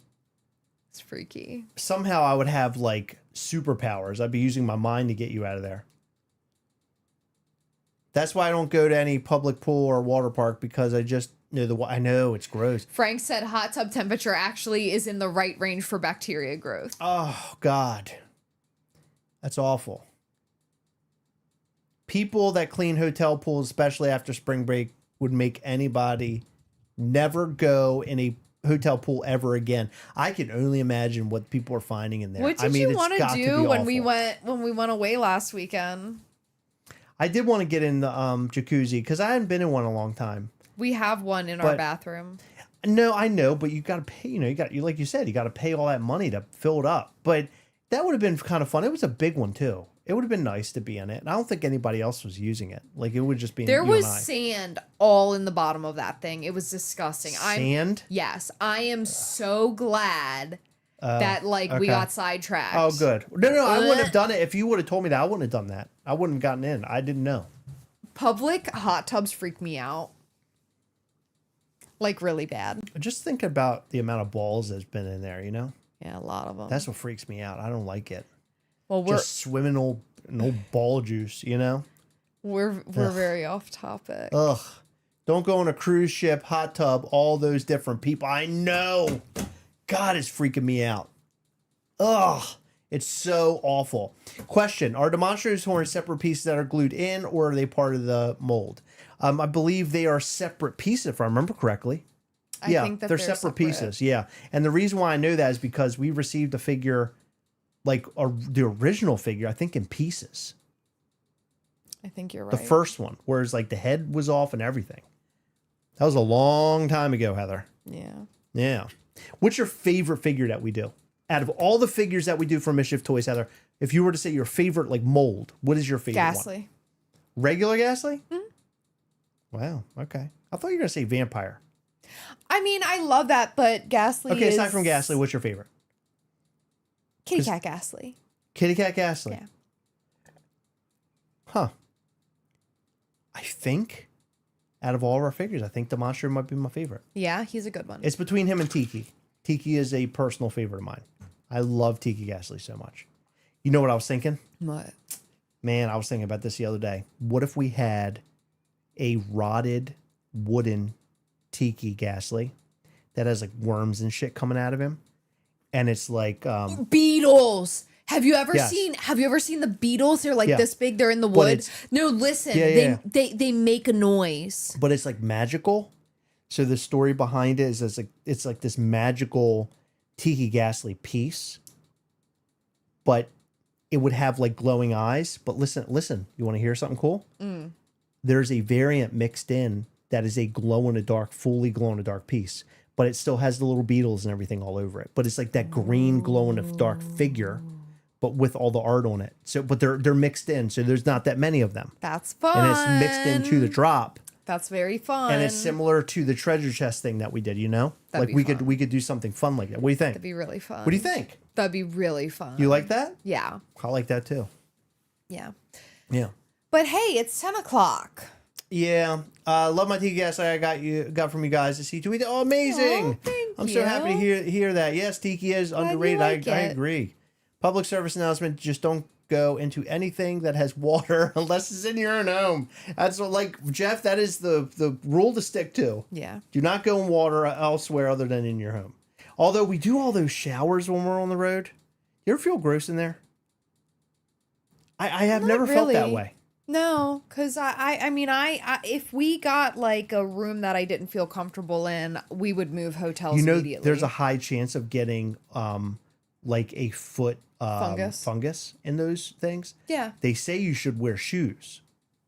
It's freaky. Somehow I would have like superpowers. I'd be using my mind to get you out of there. That's why I don't go to any public pool or water park, because I just know I know it's gross. Frank said hot tub temperature actually is in the right range for bacteria growth. Oh God. That's awful. People that clean hotel pools, especially after spring break, would make anybody never go in a hotel pool ever again. I can only imagine what people are finding in there. What did you want to do when we went away last weekend? I did want to get in the jacuzzi because I hadn't been in one in a long time. We have one in our But- bathroom. No, I know, but you got to pay. You like you said, you got to pay all that money to fill it up. But that would have been kind of fun. It was a big one too. It would have been nice to be in it. And I don't think anybody else was using it. Like, it would just be There you was and I. sand all in the bottom of that thing. It was disgusting. Sand? Yes, I am so glad that like we okay. got sidetracked. Oh, good. No, I wouldn't have done it. If you would have told me that, I wouldn't have done that. I wouldn't have gotten in. I didn't know. Public hot tubs freak me out. Like really bad. Just think about the amount of balls that's been in there, you know? Yeah, a lot of them. That's what freaks me out. I don't like it. Well, we're Just swimming in old ball juice, you know? we're very off topic. Ugh. Don't go on a cruise ship, hot tub, all those different people. I know. God, it's freaking me out. Ugh. It's so awful. Question. Are Demonstros horns separate pieces that are glued in, or are they part of the mold? I believe they are separate pieces, if I remember correctly. I think that they're separate pieces. Yeah. And the reason why I know that is because we received a figure, like the original figure, I think in pieces. I think you're right. The first one, whereas like the head was off and everything. That was a long time ago, Heather. Yeah. Yeah. What's your favorite figure that we do? Out of all the figures that we do for Mischief Toys, Heather, if you were to say your favorite like mold, what is your favorite Ghastly. one? Regular Ghastly? Mm-hmm. Wow. Okay. I thought you were going to say vampire. I mean, I love that, but Ghastly Okay, is... aside from Ghastly, what's your favorite? Kitty Cat Ghastly. Kitty Cat Ghastly. Yeah. Huh. I think out of all of our figures, I think Demonstro might be my favorite. Yeah, he's a good one. It's between him and Tiki. Tiki is a personal favorite of mine. I love Tiki Ghastly so much. You know what I was thinking? What? Man, I was thinking about this the other day. What if we had a rotted wooden Tiki Ghastly that has like worms and shit coming out of him? And it's like Beetles. Have you ever Yes. seen the beetles? They're like Yeah. this big. They're in the But wood. it's- No, listen. Yeah. They make a noise. but it's like magical. So the story behind it is it's like this magical Tiki Ghastly piece, but it would have like glowing eyes. But listen, you want to hear something cool? There's a variant mixed in that is a glow in the dark, fully glow in the dark piece, but it still has the little beetles and everything all over it. But it's like that green glow in the dark figure, but with all the art on it. So, but they're mixed in, so there's not that many of them, That's fun. and it's mixed into the drop. That's very fun. And it's similar to the treasure chest thing that we did, you know? That'd Like be we fun. could do something fun like that. What do you think? That'd be really fun. What do you think? That'd be really fun. You like that? Yeah. I like that too. Yeah. Yeah. But hey, it's 10 o'clock. Yeah. Love my Tiki Ghastly I got from you guys to see tweet. Oh, amazing. Oh, thank I'm so happy to you. hear that. Yes, Tiki is you underrated. like I it. agree. Public service announcement, just don't go into anything that has water unless it's in your own home. That's what, like, Jeff, that is the rule to stick to. Yeah. Do not go in water elsewhere other than in your home. Although we do all those showers when we're on the road. You ever feel gross in there? I have Not never felt that really. way. No, because I mean, if we got like a room that I didn't feel comfortable in, we would move hotels You know, immediately. there's a high chance of getting like a foot fungus in those things. Yeah. They say you should wear shoes,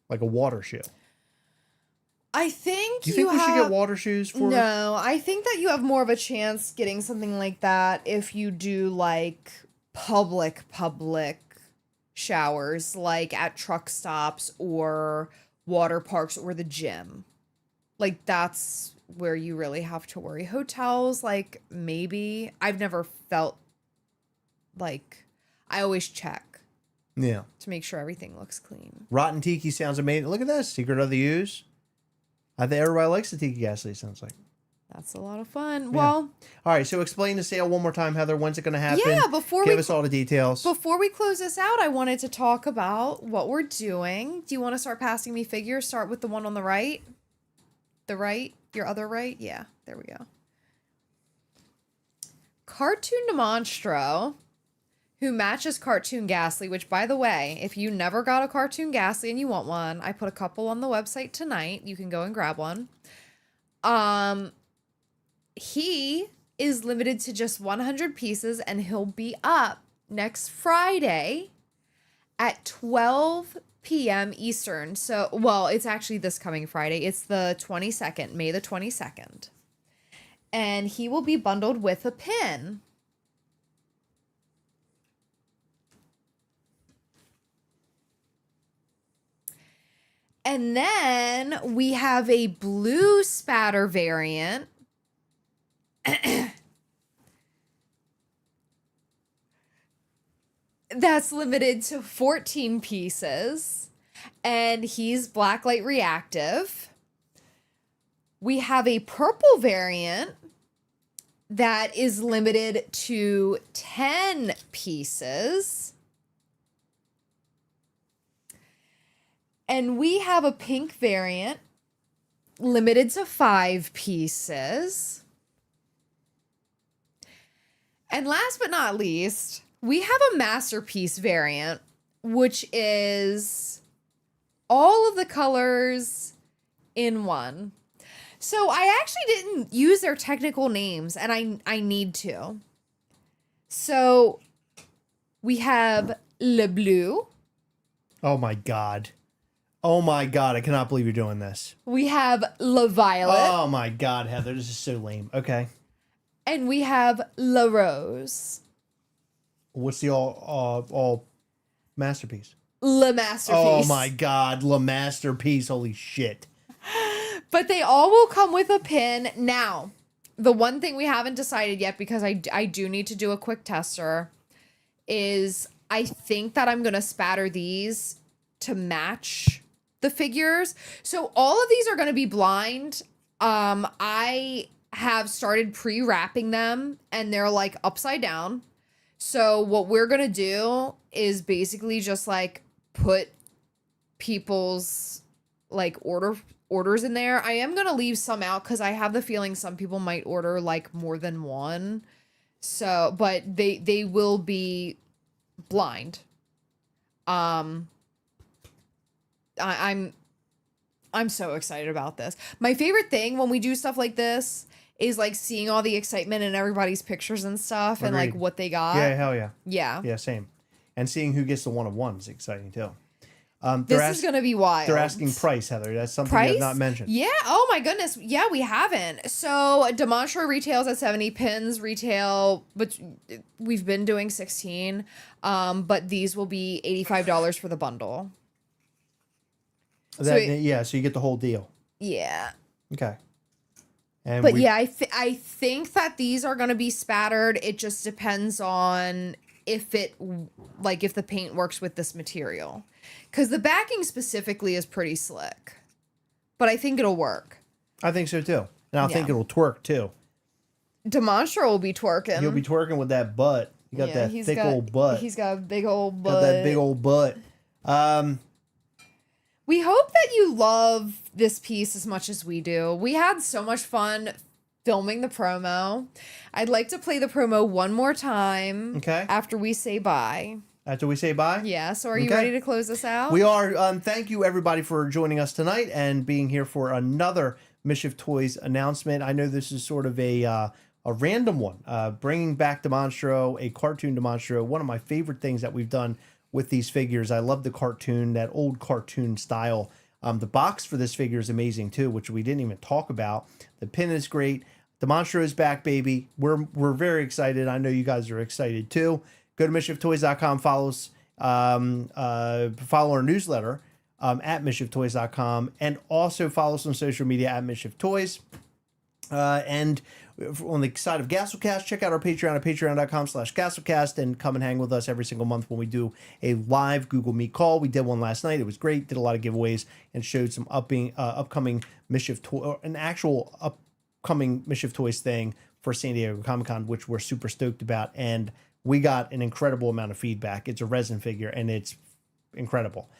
like a water shoe. I think Do you think we should get water shoes for it? No, I think that you have more of a chance getting something like that if you do like public showers, like at truck stops or water parks or the gym. Like that's where you really have to worry. Hotels, like maybe. I've never felt like I always check Yeah. to make sure everything looks clean. Rotten Tiki sounds amazing. Look at this. Secret of the Use. I think everybody likes the Tiki Ghastly, it sounds like. That's a lot of fun. Well, All right, so explain the sale one more time, Heather. When's it going to happen? Yeah, Give us all the details. before we close this out, I wanted to talk about what we're doing. Do you want to start passing me figures? Start with the one on the right. The right? Your other right? Yeah, there we go. Cartoon Demonstro, who matches Cartoon Ghastly, which, by the way, if you never got a Cartoon Ghastly and you want one, I put a couple on the website tonight. You can go and grab one. He is limited to just 100 pieces, and he'll be up next Friday at 12 p.m. Eastern. So, well, it's actually this coming Friday. It's the 22nd, May the 22nd. And he will be bundled with a pin. And then we have a blue spatter variant. that's limited to 14 pieces, and he's blacklight reactive. We have a purple variant that is limited to 10 pieces. And we have a pink variant limited to 5 pieces. And last but not least, we have a masterpiece variant, which is all of the colors in one. So I actually didn't use their technical names, and I need to. So we have Le Bleu. Oh my God. Oh my God. I cannot believe you're doing this. We have Le Violet. Oh my God, Heather. This is so lame. Okay. And we have Le Rose. What's the all masterpiece? Le Masterpiece. Oh my God. Le Masterpiece. Holy shit. But they all will come with a pin. Now, the one thing we haven't decided yet, because I do need to do a quick tester, is I think that I'm going to spatter these to match the figures. So all of these are going to be blind. I have started pre-wrapping them, and they're like upside down. So what we're going to do is basically just like put people's like orders in there. I am going to leave some out because I have the feeling some people might order like more than one. So, but they will be blind. I'm so excited about this. My favorite thing when we do stuff like this is like seeing all the excitement in everybody's pictures and stuff. And like Agreed. what they got. Yeah, hell yeah. Yeah. Yeah, same. And seeing who gets the one-of-one is exciting too. This is going to be wild. They're asking price, Heather. That's something Price? you have not mentioned. Yeah. Oh my goodness. Yeah, we haven't. So Demonstro retails at 70, pins retail, but we've been doing 16. But these will be $85 for the bundle. So you get the whole deal. Yeah. Okay. And But yeah, I think that these are going to be spattered. It just depends on if the paint works with this material. Because the backing specifically is pretty slick. But I think it'll work. I think so too. And I think Yeah. it'll twerk too. Demonstro will be twerking. He'll be twerking with that butt. You got that thick old butt. He's got a big old butt. Got that big old butt. We hope that you love this piece as much as we do. We had so much fun filming the promo. I'd like to play the promo one more time. Okay. After we say bye. After we say bye? Yeah, so are you Okay. ready to close this out? We are. Thank you, everybody, for joining us tonight and being here for another Mischief Toys announcement. I know this is sort of a random one. Bringing back Demonstro, a cartoon Demonstro, one of my favorite things that we've done with these figures. I love the cartoon, that old cartoon style. The box for this figure is amazing, too, which we didn't even talk about. The pin is great. Demonstro is back, baby. We're very excited. I know you guys are excited, too. Go to MischiefToys.com, follow our newsletter at MischiefToys.com, and also follow us on social media at Mischief Toys. And on the side of Gastlecast, check out our Patreon at patreon.com/Gastlecast and come and hang with us every single month when we do a live Google Meet call. We did one last night. It was great. Did a lot of giveaways and showed some upcoming Mischief Toy, an actual upcoming Mischief Toys thing for San Diego Comic-Con, which we're super stoked about. And we got an incredible amount of feedback. It's a resin figure, and it's incredible.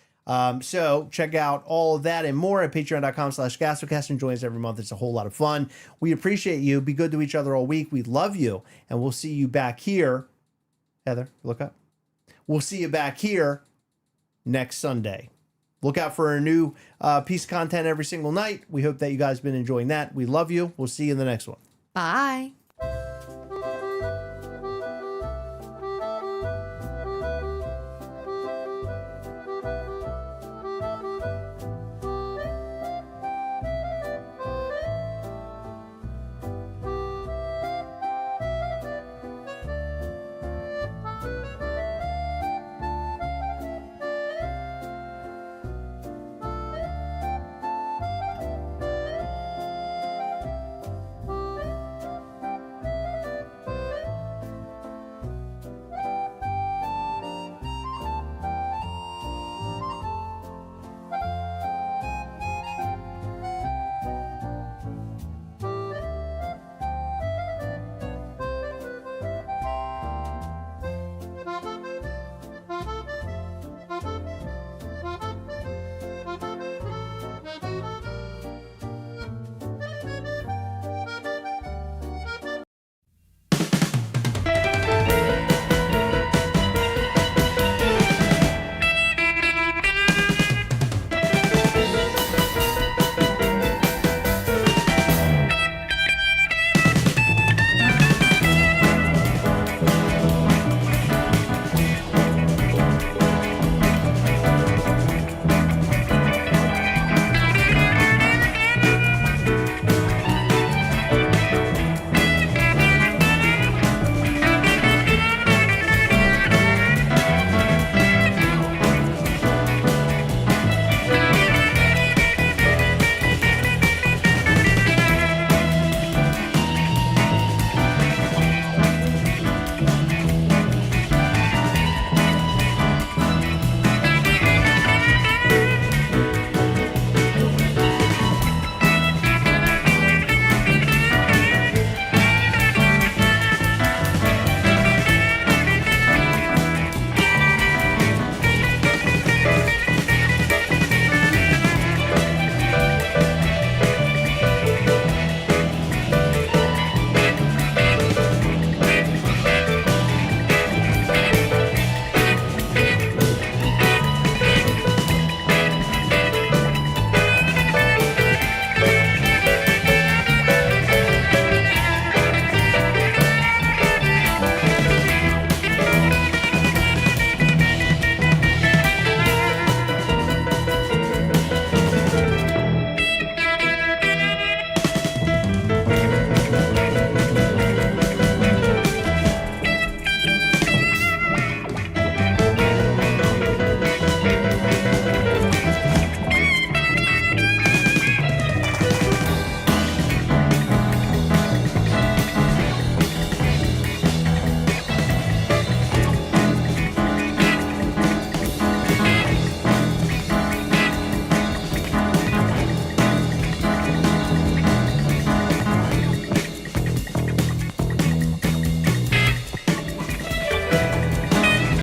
So check out all of that and more at patreon.com/Gastlecast and join us every month. It's a whole lot of fun. We appreciate you. Be good to each other all week. We love you, and we'll see you back here. Heather, look up. We'll see you back here next Sunday. Look out for a new piece of content every single night. We hope that you guys have been enjoying that. We love you. We'll see you in the next one. Bye.